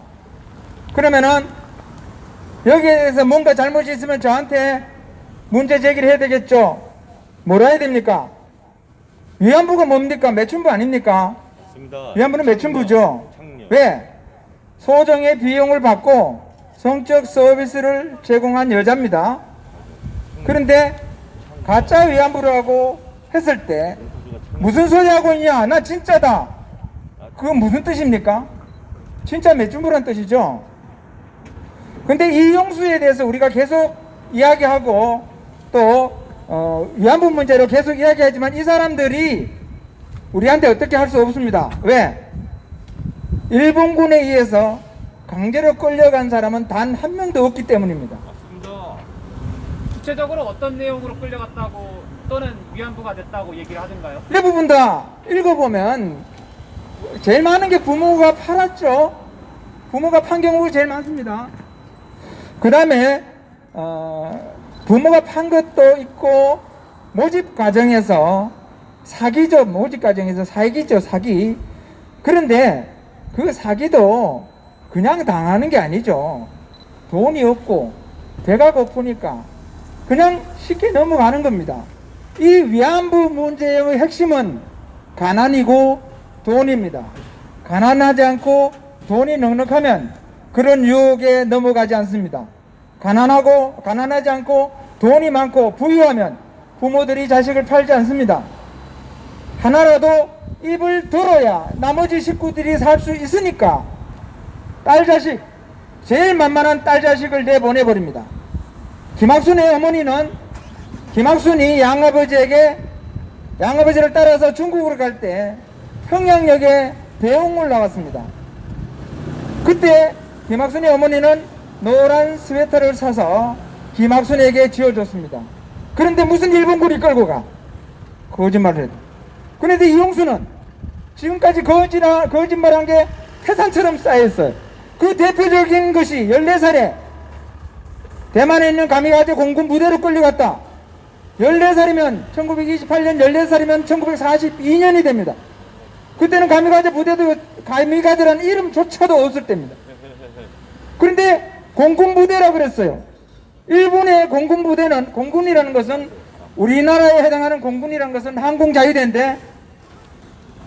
그러면은 여기에 대해서 뭔가 잘못이 있으면 저한테 문제 제기를 해야 되겠죠? 뭐라 해야 됩니까? 위안부가 뭡니까? 매춘부 아닙니까? 위안부는 매춘부죠. 왜? 소정의 비용을 받고 성적 서비스를 제공한 여자입니다. 그런데 가짜 위안부라고 했을 때 무슨 소리 하고 있냐? 나 진짜다. 그건 무슨 뜻입니까? 진짜 매춘부란 뜻이죠. 근데 이용수에 대해서 우리가 계속 이야기하고 또 위안부 문제로 계속 이야기하지만 이 사람들이 우리한테 어떻게 할 수 없습니다. 왜? 일본군에 의해서 강제로 끌려간 사람은 단 한 명도 없기 때문입니다. 구체적으로 어떤 내용으로 끌려갔다고 또는 위안부가 됐다고 얘기를 하던가요? 이 부분 다 읽어보면 제일 많은 게 부모가 팔았죠. 부모가 판 경우가 제일 많습니다. 그 다음에 부모가 판 것도 있고 모집 과정에서 사기죠. 모집 과정에서 사기죠. 사기. 그런데 그 사기도 그냥 당하는 게 아니죠. 돈이 없고 배가 고프니까 그냥 쉽게 넘어가는 겁니다. 이 위안부 문제의 핵심은 가난이고 돈입니다. 가난하지 않고 돈이 넉넉하면 그런 유혹에 넘어가지 않습니다. 가난하지 않고 돈이 많고 부유하면 부모들이 자식을 팔지 않습니다. 하나라도 입을 들어야 나머지 식구들이 살 수 있으니까 딸 자식, 제일 만만한 딸 자식을 내보내버립니다. 김학순의 어머니는 김학순이 양아버지를 따라서 중국으로 갈 때 평양역에 배웅을 나왔습니다. 그때 김학순의 어머니는 노란 스웨터를 사서 김학순에게 지어줬습니다. 그런데 무슨 일본군이 끌고 가? 거짓말을 해도. 그런데 이용수는 지금까지 거짓말한 게 태산처럼 쌓여있어요. 그 대표적인 것이 14살에 대만에 있는 가미가제 공군 부대로 끌려갔다. 14살이면 1928년 14살이면 1942년이 됩니다. 그때는 가미가제 부대도 가미가제라는 이름조차도 없을 때입니다. 그런데 공군 부대라 그랬어요. 일본의 공군 부대는, 공군이라는 것은 우리나라에 해당하는 공군이라는 것은 항공자위대인데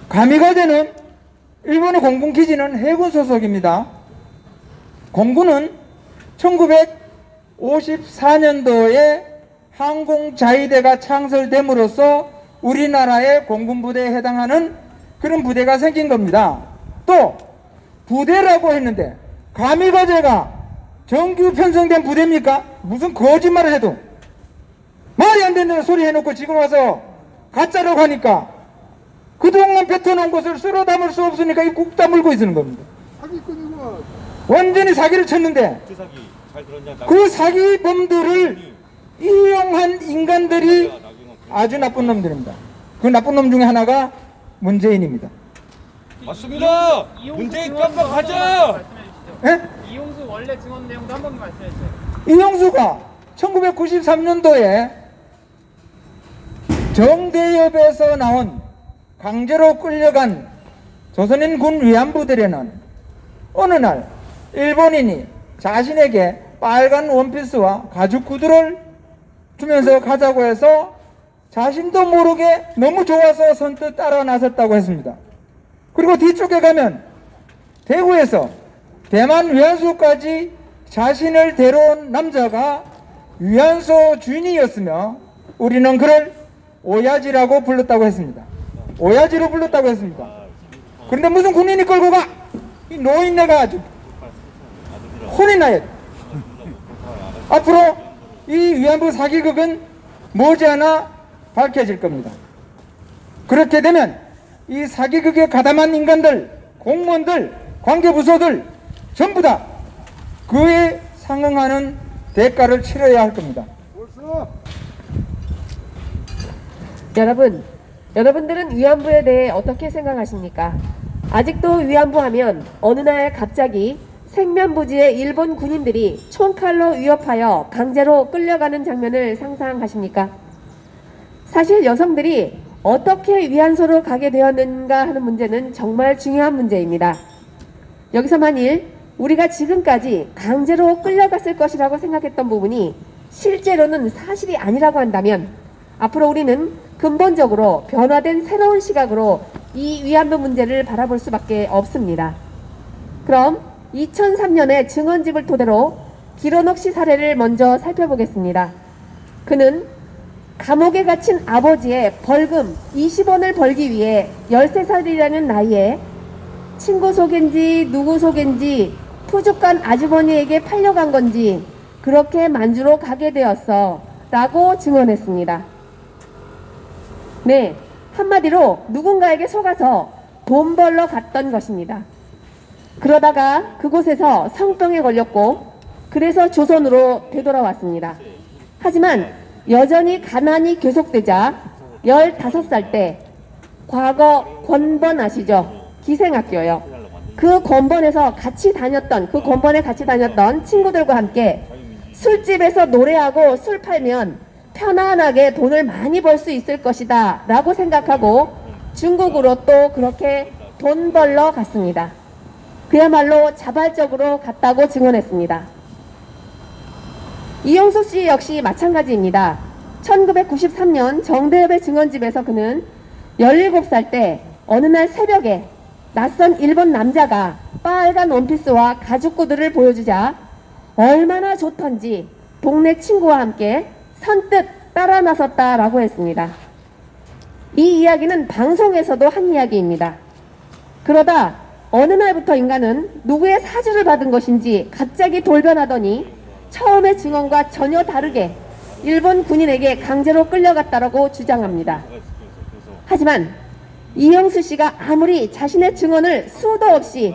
가미가제는 일본의 공군 기지는 해군 소속입니다. 공군은 1954년도에 항공자위대가 창설됨으로써 우리나라의 공군부대에 해당하는 그런 부대가 생긴 겁니다. 또 부대라고 했는데 가미가제가 정규 편성된 부대입니까? 무슨 거짓말을 해도 말이 안 된다는 소리 해놓고 지금 와서 가짜라고 하니까 그동안 뱉어놓은 것을 쓸어 담을 수 없으니까 이 국 다물고 있는 겁니다. 완전히 사기를 쳤는데 그 사기 잘 들었냐? 그 사기범들을 이용한 인간들이 아주 나쁜 놈들입니다. 그 나쁜 놈 중에 하나가 문재인입니다. 맞습니다. 문재인 깜빡하자. 예? 이용수 원래 증언 내용도 한 번만 말씀해 주세요. 이용수가 1993년도에 정대협에서 나온 강제로 끌려간 조선인 군 위안부들에는 어느 날 일본인이 자신에게 빨간 원피스와 가죽 구두를 주면서 가자고 해서 자신도 모르게 너무 좋아서 선뜻 따라 나섰다고 했습니다. 그리고 뒤쪽에 가면 대구에서 대만 위안소까지 자신을 데려온 남자가 위안소 주인이었으며 우리는 그를 오야지라고 불렀다고 했습니다. 오야지로 불렀다고 했습니다. 그런데 무슨 군인이 끌고 가? 이 노인네가 아주 혼이 나요. 앞으로 이 위안부 사기극은 머지않아 밝혀질 겁니다. 그렇게 되면 이 사기극에 가담한 인간들, 공무원들, 관계부서들 전부 다 그에 상응하는 대가를 치러야 할 겁니다. 여러분들은 위안부에 대해 어떻게 생각하십니까? 아직도 위안부 하면 어느 날 갑자기 생면부지의 일본 군인들이 총칼로 위협하여 강제로 끌려가는 장면을 상상하십니까? 사실 여성들이 어떻게 위안소로 가게 되었는가 하는 문제는 정말 중요한 문제입니다. 여기서 만일 우리가 지금까지 강제로 끌려갔을 것이라고 생각했던 부분이 실제로는 사실이 아니라고 한다면 앞으로 우리는 근본적으로 변화된 새로운 시각으로 이 위안부 문제를 바라볼 수밖에 없습니다. 그럼 2003년의 증언집을 토대로 기런옥 씨 사례를 먼저 살펴보겠습니다. 그는 감옥에 갇힌 아버지의 벌금 20원을 벌기 위해 13살이라는 나이에 친구 속인지 누구 속인지 푸죽간 아주머니에게 팔려간 건지 그렇게 만주로 가게 되었어 라고 증언했습니다. 네, 한마디로 누군가에게 속아서 돈 벌러 갔던 것입니다. 그러다가 그곳에서 성병에 걸렸고 그래서 조선으로 되돌아왔습니다. 하지만 여전히 가난이 계속되자 15살 때 과거 권번 아시죠? 기생학교요. 그 권번에 같이 다녔던 친구들과 함께 술집에서 노래하고 술 팔면 편안하게 돈을 많이 벌 수 있을 것이다 라고 생각하고 중국으로 또 그렇게 돈 벌러 갔습니다. 그야말로 자발적으로 갔다고 증언했습니다. 이용수 씨 역시 마찬가지입니다. 1993년 정대협의 증언집에서 그는 17살 때 어느 날 새벽에 낯선 일본 남자가 빨간 원피스와 가죽 구두를 보여주자 얼마나 좋던지 동네 친구와 함께 선뜻 따라 나섰다라고 했습니다. 이 이야기는 방송에서도 한 이야기입니다. 그러다 어느 날부터 인간은 누구의 사주를 받은 것인지 갑자기 돌변하더니 처음의 증언과 전혀 다르게 일본 군인에게 강제로 끌려갔다라고 주장합니다. 하지만 이용수 씨가 아무리 자신의 증언을 수도 없이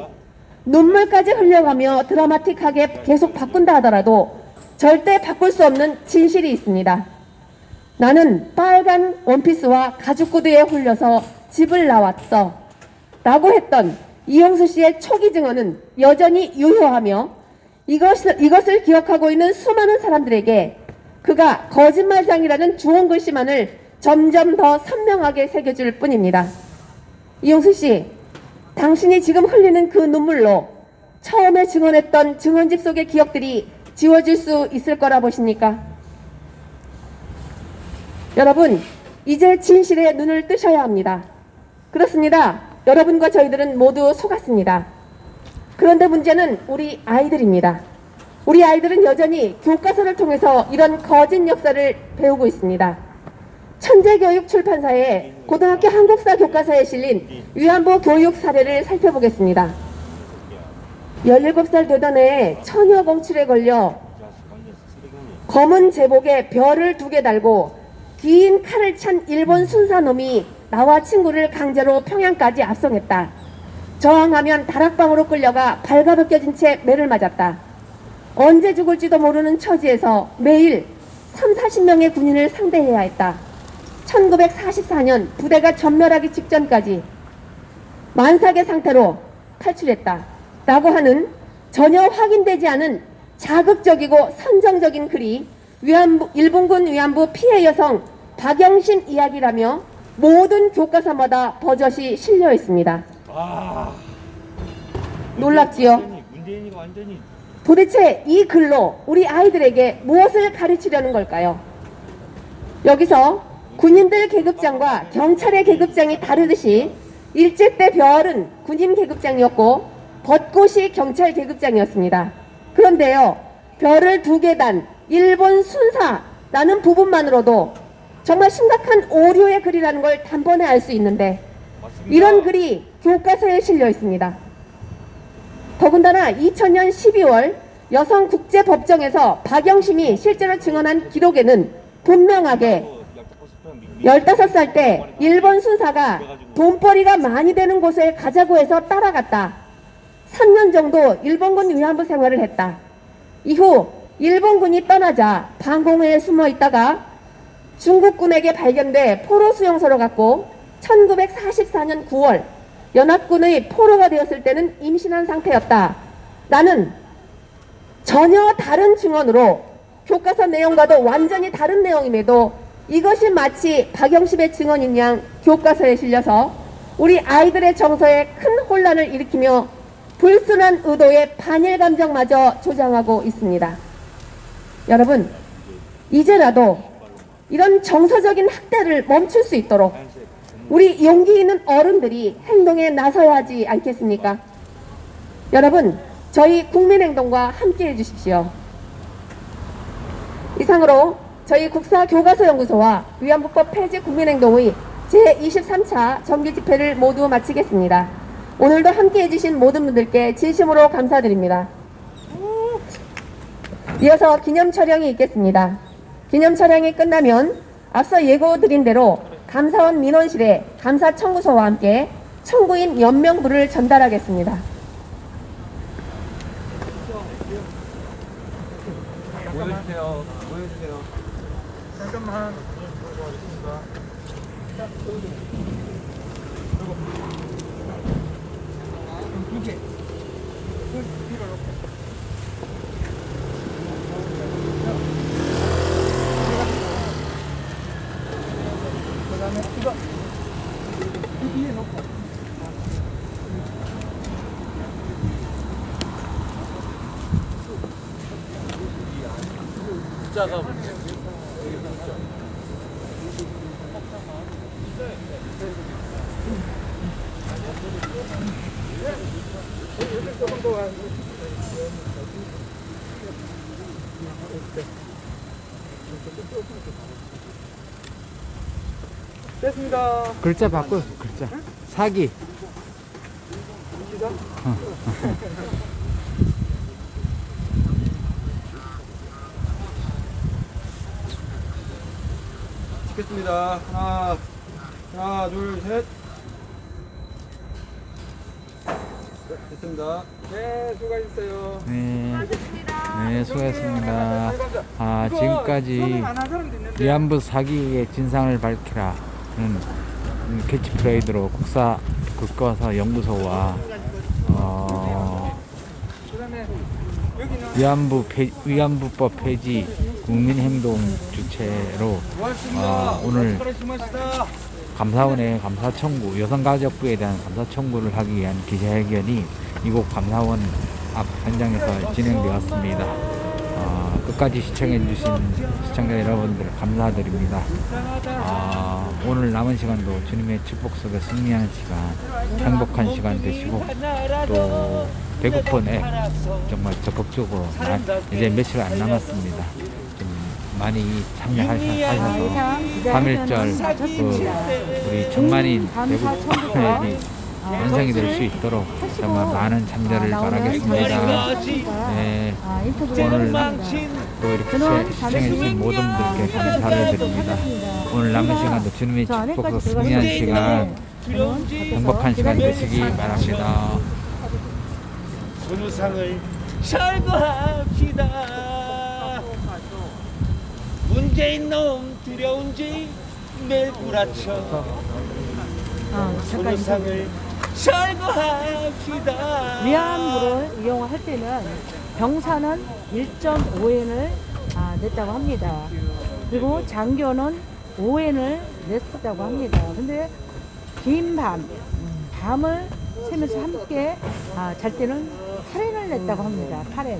눈물까지 흘려가며 드라마틱하게 계속 바꾼다 하더라도 절대 바꿀 수 없는 진실이 있습니다. 나는 빨간 원피스와 가죽 구두에 홀려서 집을 나왔어. 라고 했던 이용수 씨의 초기 증언은 여전히 유효하며 이것을 기억하고 있는 수많은 사람들에게 그가 거짓말장이라는 주홍글씨만을 점점 더 선명하게 새겨줄 뿐입니다. 이용수 씨, 당신이 지금 흘리는 그 눈물로 처음에 증언했던 증언집 속의 기억들이 지워질 수 있을 거라 보십니까? 여러분, 이제 진실의 눈을 뜨셔야 합니다. 그렇습니다. 여러분과 저희들은 모두 속았습니다. 그런데 문제는 우리 아이들입니다. 우리 아이들은 여전히 교과서를 통해서 이런 거짓 역사를 배우고 있습니다. 천재교육 출판사의 고등학교 한국사 교과서에 실린 위안부 교육 사례를 살펴보겠습니다. 17살 되던 해 처녀 공출에 걸려 검은 제복에 별을 2개 달고 긴 칼을 찬 일본 순사놈이 나와 친구를 강제로 평양까지 압송했다. 저항하면 다락방으로 끌려가 발가벗겨진 채 매를 맞았다. 언제 죽을지도 모르는 처지에서 매일 30-40명의 군인을 상대해야 했다. 1944년 부대가 전멸하기 직전까지 만삭의 상태로 탈출했다. 라고 하는 전혀 확인되지 않은 자극적이고 선정적인 글이 일본군 위안부 피해 여성 박영신 이야기라며 모든 교과서마다 버젓이 실려 있습니다. 놀랍지요? 문재인이가 완전히 도대체 이 글로 우리 아이들에게 무엇을 가르치려는 걸까요? 여기서 군인들 계급장과 경찰의 계급장이 다르듯이 일제 때 별은 군인 계급장이었고 벚꽃이 경찰 계급장이었습니다. 그런데요, 별을 2개 단 일본 순사라는 부분만으로도 정말 심각한 오류의 글이라는 걸 단번에 알 수 있는데 이런 글이 교과서에 실려 있습니다. 더군다나 2000년 12월 여성국제법정에서 박영심이 실제로 증언한 기록에는 분명하게 15살 때 일본 순사가 돈벌이가 많이 되는 곳에 가자고 해서 따라갔다. 3년 정도 일본군 위안부 생활을 했다. 이후 일본군이 떠나자 방공호에 숨어 있다가 중국군에게 발견돼 포로 수용소로 갔고 1944년 9월 연합군의 포로가 되었을 때는 임신한 상태였다. 라는 전혀 다른 증언으로 교과서 내용과도 완전히 다른 내용임에도 이것이 마치 박영심의 증언인 양 교과서에 실려서 우리 아이들의 정서에 큰 혼란을 일으키며 불순한 의도의 반일 감정마저 조장하고 있습니다. 여러분, 이제라도 이런 정서적인 학대를 멈출 수 있도록 우리 용기 있는 어른들이 행동에 나서야 하지 않겠습니까? 여러분, 저희 국민행동과 함께 해주십시오. 이상으로 저희 국사교과서연구소와 위안부법 폐지 국민행동의 제23차 정기집회를 모두 마치겠습니다. 오늘도 함께 해주신 모든 분들께 진심으로 감사드립니다. 이어서 기념 촬영이 있겠습니다. 기념 촬영이 끝나면 앞서 예고드린 대로 감사원 민원실에 감사청구서와 함께 청구인 연명부를 전달하겠습니다. 보여주세요. 잠깐만. 숫자가 됐습니다. 글자 바꿔. 글자. 사기. 찍겠습니다. 하나, 둘, 셋. 됐습니다. 네, 수고하셨어요. 네, 수고하셨습니다. 지금까지 위안부 사기의 진상을 밝히라는 캐치프레이드로 국가사 연구소와 위안부법 폐지 국민행동 주체로 오늘 감사원의 감사청구, 여성가족부에 대한 감사청구를 하기 위한 기자회견이 이곳 감사원 앞 현장에서 진행되었습니다. 끝까지 시청해주신 시청자 여러분들 감사드립니다. 오늘 남은 시간도 주님의 축복 속에 승리하는 시간, 행복한 시간 되시고, 또 배고픈에 정말 적극적으로 이제 며칠 안 남았습니다. 좀 많이 참여하셔서 3.1절 우리 천만인 대국회议완성이 될 수 있도록 정말 많은 참여를 바라겠습니다. 네, 오늘 또 이렇게 시청해주신 모든 분들께 감사를 드립니다. 오늘 남은 시간도 주님의 축복으로 승리한 시간, 행복한 시간 되시기 바랍니다. 손우상을 철거합시다. 문재인 놈 두려운지 매일 구라쳐. 손우상을 철거합시다. 위안부를 이용할 때는 병사는 1.5엔을 냈다고 합니다. 그리고 장교는 5엔을 냈다고 합니다. 근데 긴 밤을 새면서 함께 잘 때는 8엔을 냈다고 합니다. 8엔.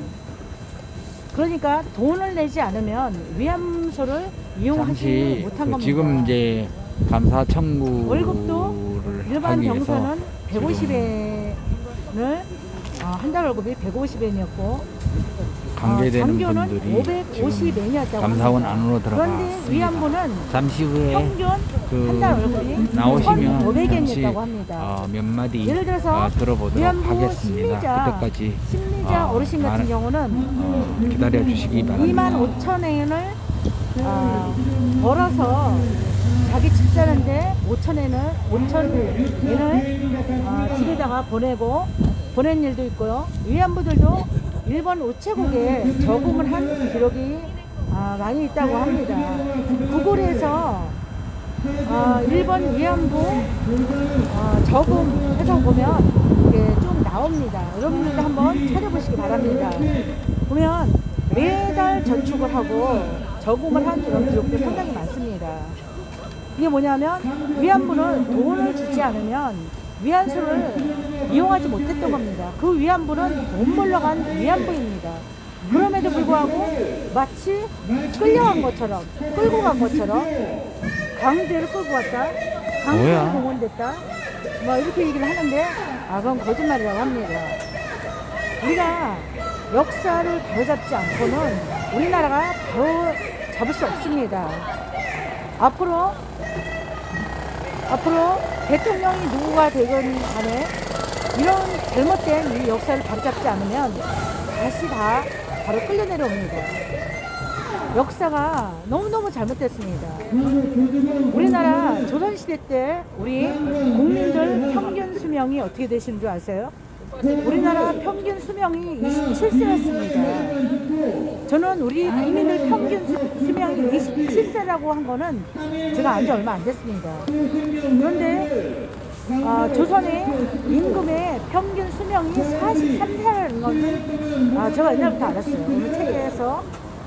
그러니까 돈을 내지 않으면 위안소를 이용하지 못한 겁니다. 지금 이제 감사 청구를 월급도 일반 하기 위해서 병사는 150엔을 한 달 월급이 150엔이었고 관계되는 장교는 분들이 550엔이었다고 감사원 합니다. 안으로 그런데 들어갔습니다. 위안부는 잠시 후에 평균 한 달 월급이 나오시면 1,500엔이었다고 합니다. 몇 마디 예를 들어서 들어보도록 위안부 하겠습니다. 그때까지 심리자 어르신 같은 경우는 기다려 주시기 바랍니다. 25,000엔을 벌어서 자기 집 사는데 5,000엔을 집에다가 보낸 일도 있고요. 위안부들도 일본 우체국에 저금을 한 기록이 많이 있다고 합니다. 구글에서 일본 위안부 저금해서 보면 이게 쭉 나옵니다. 여러분들도 한번 찾아보시기 바랍니다. 보면 매달 저축을 하고 저금을 한 이런 기록도 상당히 많습니다. 이게 뭐냐면 위안부는 돈을 주지 않으면 위안소를 이용하지 못했던 겁니다. 그 위안부는 돈 벌러 간 위안부입니다. 그럼에도 불구하고 마치 끌고 간 것처럼 강제로 끌고 왔다, 강제로 동원됐다, 뭐 이렇게 얘기를 하는데 그건 거짓말이라고 합니다. 우리가 역사를 바로잡지 않고는 우리나라가 바로 잡을 수 없습니다. 앞으로 대통령이 누구가 되건 간에 이런 잘못된 이 역사를 바로잡지 않으면 다시 다 바로 끌려 내려옵니다. 역사가 너무너무 잘못됐습니다. 우리나라 조선시대 때 우리 국민들 평균 수명이 어떻게 되시는 줄 아세요? 우리나라 평균 수명이 27세였습니다. 저는 우리 국민들 평균 수명이 27세라고 한 거는 제가 안 지 얼마 안 됐습니다. 그런데 조선의 임금의 평균 수명이 43세라는 것은 제가 옛날부터 알았어요. 어느 책에서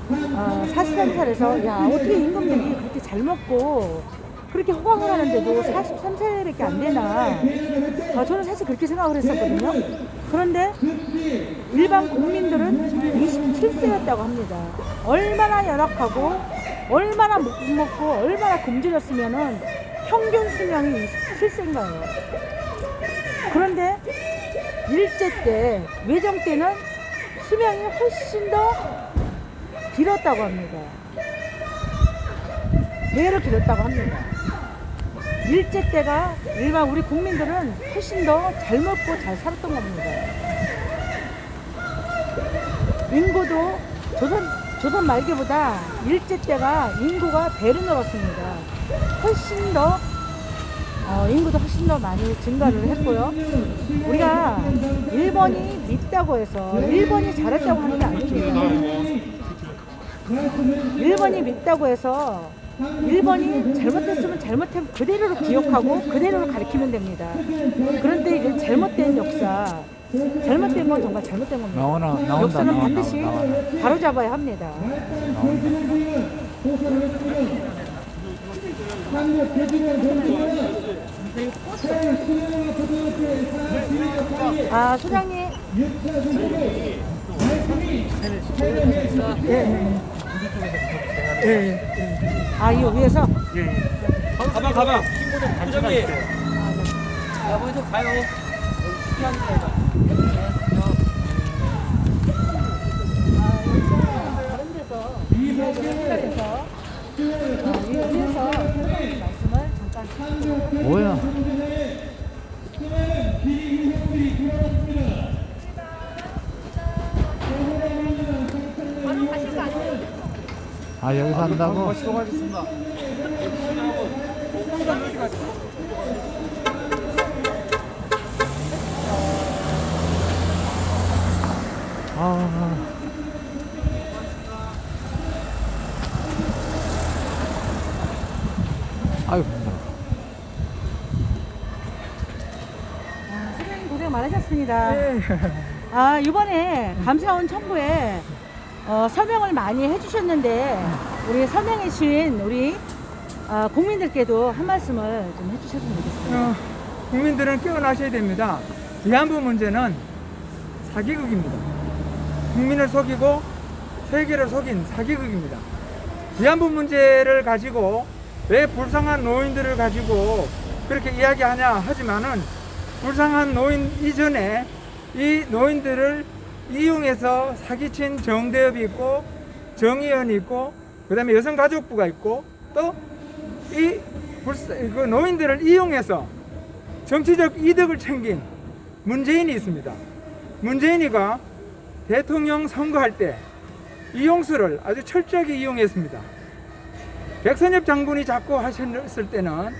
43살에서 야 어떻게 임금들이 그렇게 잘 먹고 그렇게 호강을 하는데도 43세밖에 안 되나. 저는 사실 그렇게 생각을 했었거든요. 그런데 일반 국민들은 27세였다고 합니다. 얼마나 열악하고 얼마나 못 먹고 얼마나 굶주렸으면은 평균 수명이 27세인가요. 그런데 일제 때, 외정 때는 수명이 훨씬 더 길었다고 합니다. 배로 길었다고 합니다. 일제 때가 일반 우리 국민들은 훨씬 더 잘 먹고 잘 살았던 겁니다. 인구도 조선 말기보다 일제 때가 인구가 배로 늘었습니다. 훨씬 더 인구도 훨씬 더 많이 증가를 했고요. 우리가 일본이 밉다고 해서 일본이 잘했다고 하는 게 아닙니다. 일본이 밉다고 해서 1번이 잘못했으면 잘못한 그대로 기억하고 그대로 가르치면 됩니다. 그런데 이게 잘못된 역사, 잘못된 건 정말 잘못된 겁니다. 나온다. 역사는 반드시 바로잡아야 합니다. 아, 소장님. 아, 이 위에서? 가방. 소장님. 야, 먼저 가요. 다른 데서 위에서 말씀을 잠깐. 뭐야? 아, 여기서 한다고? 아. 아유, 힘들어. 선생님 고생 많으셨습니다. 아, 이번에 감사원 청구에 설명을 많이 해주셨는데 우리 설명해주신 우리 국민들께도 한 말씀을 좀 해주셨으면 좋겠습니다. 국민들은 깨어나셔야 됩니다. 위안부 문제는 사기극입니다. 국민을 속이고 세계를 속인 사기극입니다. 위안부 문제를 가지고 왜 불쌍한 노인들을 가지고 그렇게 이야기하냐 하지만은 불쌍한 노인 이전에 이 노인들을 이용해서 사기친 정대협이 있고 정의연이 있고 그 다음에 여성가족부가 있고 또 이 그 노인들을 이용해서 정치적 이득을 챙긴 문재인이 있습니다. 문재인이가 대통령 선거할 때 이용수를 아주 철저하게 이용했습니다. 백선엽 장군이 자꾸 하셨을 때는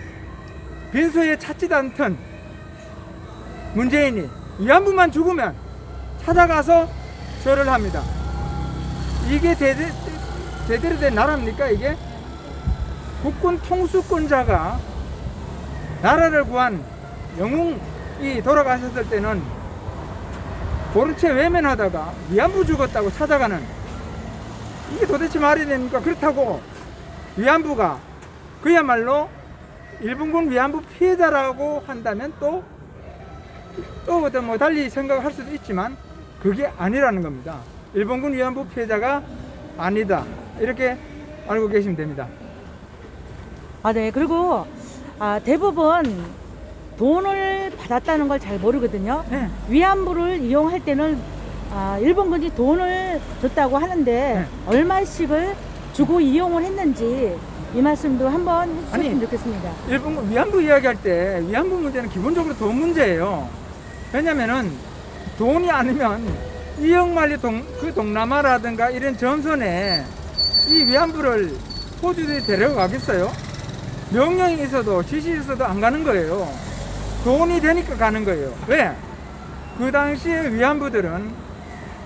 빈소에 찾지도 않던 문재인이 위안부만 죽으면 찾아가서 절을 합니다. 이게 제대로 된 나라입니까? 이게 국군 통수권자가 나라를 구한 영웅이 돌아가셨을 때는 모른 채 외면하다가 위안부 죽었다고 찾아가는, 이게 도대체 말이 됩니까? 그렇다고 위안부가 그야말로 일본군 위안부 피해자라고 한다면 또 어떤 뭐 달리 생각할 수도 있지만 그게 아니라는 겁니다. 일본군 위안부 피해자가 아니다, 이렇게 알고 계시면 됩니다. 아, 네. 그리고 대부분 돈을 받았다는 걸 잘 모르거든요. 네. 위안부를 이용할 때는 일본군이 돈을 줬다고 하는데 네. 얼마씩을 주고 이용을 했는지 이 말씀도 한번 해주셨으면 아니, 좋겠습니다. 일본 위안부 이야기할 때 위안부 문제는 기본적으로 돈 문제예요. 왜냐면은 돈이 아니면 이영만리 그 동남아라든가 이런 전선에 이 위안부를 호주에 데려가겠어요? 명령이 있어도 지시 있어도 안 가는 거예요. 돈이 되니까 가는 거예요. 왜? 그 당시에 위안부들은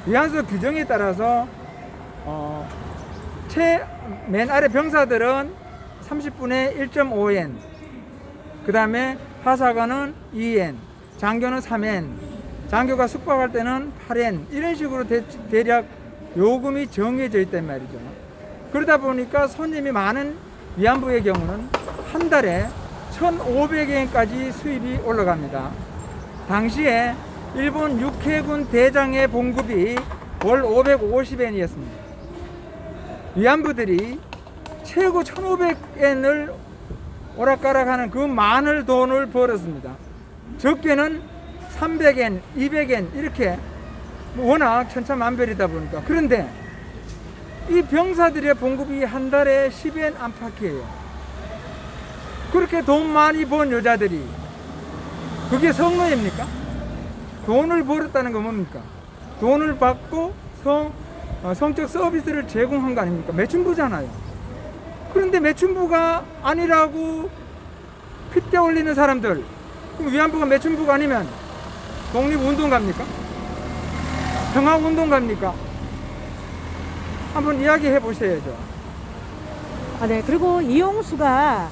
위안소 규정에 따라서 맨 아래 병사들은 30분에 1.5엔, 그 다음에 하사관은 2엔, 장교는 3엔, 장교가 숙박할 때는 8엔, 이런 식으로 대략 요금이 정해져 있단 말이죠. 그러다 보니까 손님이 많은 위안부의 경우는 한 달에 1,500엔까지 수입이 올라갑니다. 당시에 일본 육해군 대장의 봉급이 월 550엔이었습니다. 위안부들이 최고 1,500엔을 오락가락하는 그 많은 돈을 벌었습니다. 적게는 300엔, 200엔 이렇게 워낙 천차만별이다 보니까. 그런데 이 병사들의 봉급이 한 달에 10엔 안팎이에요. 그렇게 돈 많이 번 여자들이 그게 성노예입니까? 돈을 벌었다는 건 뭡니까? 돈을 받고 성적 서비스를 제공한 거 아닙니까? 매춘부잖아요. 그런데 매춘부가 아니라고 핏대 올리는 사람들, 그럼 위안부가 매춘부가 아니면 독립운동 갑니까? 평화운동 갑니까? 한번 이야기해 보셔야죠. 네. 그리고 이용수는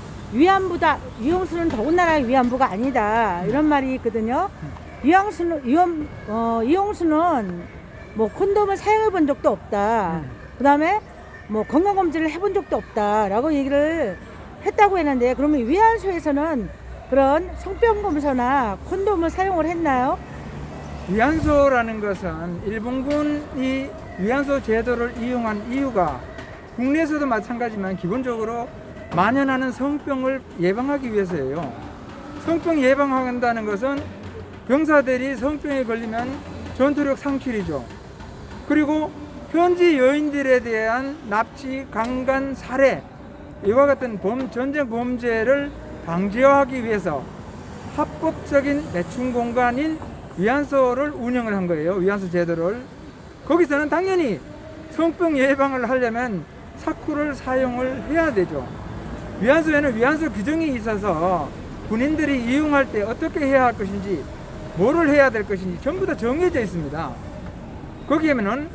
더군다나 위안부가 아니다. 이런 말이 있거든요. 이용수는 뭐 콘돔을 사용해 본 적도 없다. 그 다음에 뭐 건강검진을 해본 적도 없다라고 얘기를 했다고 했는데, 그러면 위안소에서는 그런 성병 검사나 콘돔을 사용을 했나요? 위안소라는 것은 일본군이 위안소 제도를 이용한 이유가 국내에서도 마찬가지지만 기본적으로 만연하는 성병을 예방하기 위해서예요. 성병 예방한다는 것은 병사들이 성병에 걸리면 전투력 상실이죠. 그리고 현지 여인들에 대한 납치, 강간, 살해 이와 같은 전쟁 범죄를 방지하기 위해서 합법적인 매춘 공간인 위안소를 운영을 한 거예요. 위안소 제도를. 거기서는 당연히 성병 예방을 하려면 사쿠를 사용을 해야 되죠. 위안소에는 위안소 규정이 있어서 군인들이 이용할 때 어떻게 해야 할 것인지, 뭐를 해야 될 것인지 전부 다 정해져 있습니다. 거기에는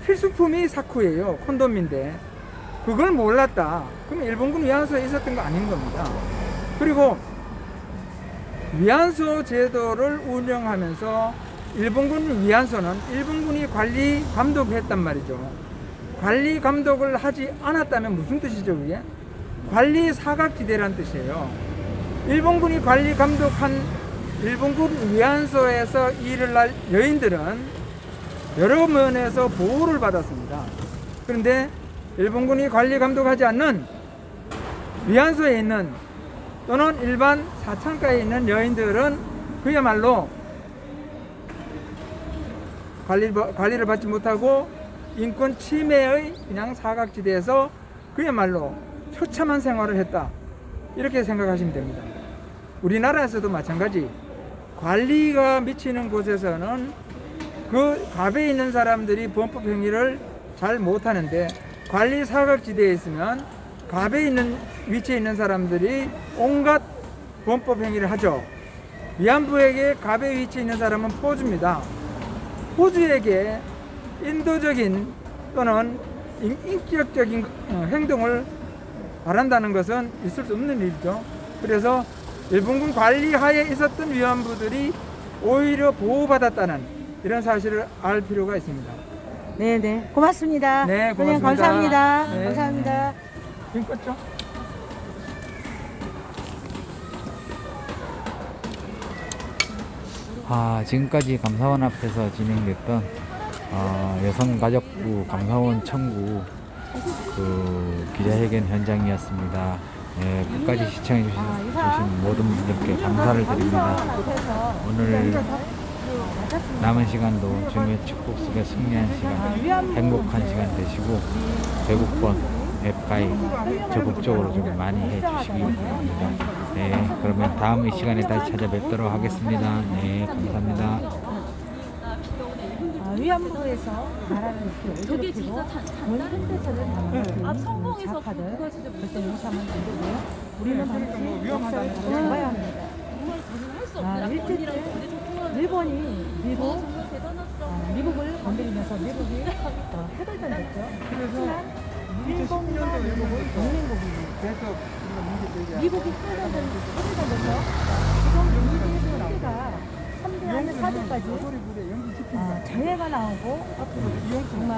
필수품이 사쿠예요. 콘돔인데 그걸 몰랐다. 그럼 일본군 위안소에 있었던 거 아닌 겁니다. 그리고 위안소 제도를 운영하면서 일본군 위안소는 일본군이 관리 감독했단 말이죠. 관리 감독을 하지 않았다면 무슨 뜻이죠, 그게? 관리 사각지대란 뜻이에요. 일본군이 관리 감독한 일본군 위안소에서 일을 할 여인들은 여러 면에서 보호를 받았습니다. 그런데 일본군이 관리 감독하지 않는 위안소에 있는 또는 일반 사창가에 있는 여인들은 그야말로 관리를 받지 못하고 인권 침해의 그냥 사각지대에서 그야말로 처참한 생활을 했다. 이렇게 생각하시면 됩니다. 우리나라에서도 마찬가지. 관리가 미치는 곳에서는 그 갑에 있는 사람들이 범법 행위를 잘 못하는데, 관리 사각지대에 있으면 갑에 있는 위치에 있는 사람들이 온갖 범법 행위를 하죠. 위안부에게 갑의 위치에 있는 사람은 포주입니다. 포주에게 인도적인 또는 인격적인 행동을 바란다는 것은 있을 수 없는 일이죠. 그래서 일본군 관리하에 있었던 위안부들이 오히려 보호받았다는 이런 사실을 알 필요가 있습니다. 네네. 고맙습니다. 네, 선생님 고맙습니다. 감사합니다. 네. 감사합니다. 지금 껐죠? 지금까지 감사원 앞에서 진행됐던 여성가족부 감사원 청구 기자회견 현장이었습니다. 네, 끝까지 시청해 주신 모든 분들께 감사를 드립니다. 오늘 남은 시간도 주님의 축복 속에 승리한 시간, 행복한 시간 되시고, 대국번 앱가입 적극적으로 좀 많이 해주시기 바랍니다. 네, 그러면 다음 이 시간에 다시 찾아뵙도록 하겠습니다. 네, 감사합니다. 위안부에서 나라를 이렇게 어지럽히고 온 현대사를 성공해서 좌파들 절대 용서하면 안 되고요. 우리는 반드시 역사를 잡아야 합니다. 일본이 미국을 건드리면서 미국이 해결단됐죠. 하지만 일본과 미국은 동맹국입니다. 미국이 해결단돼서 지금 미국의 상대가 3대 아닌 4대까지 자해가 나오고 정말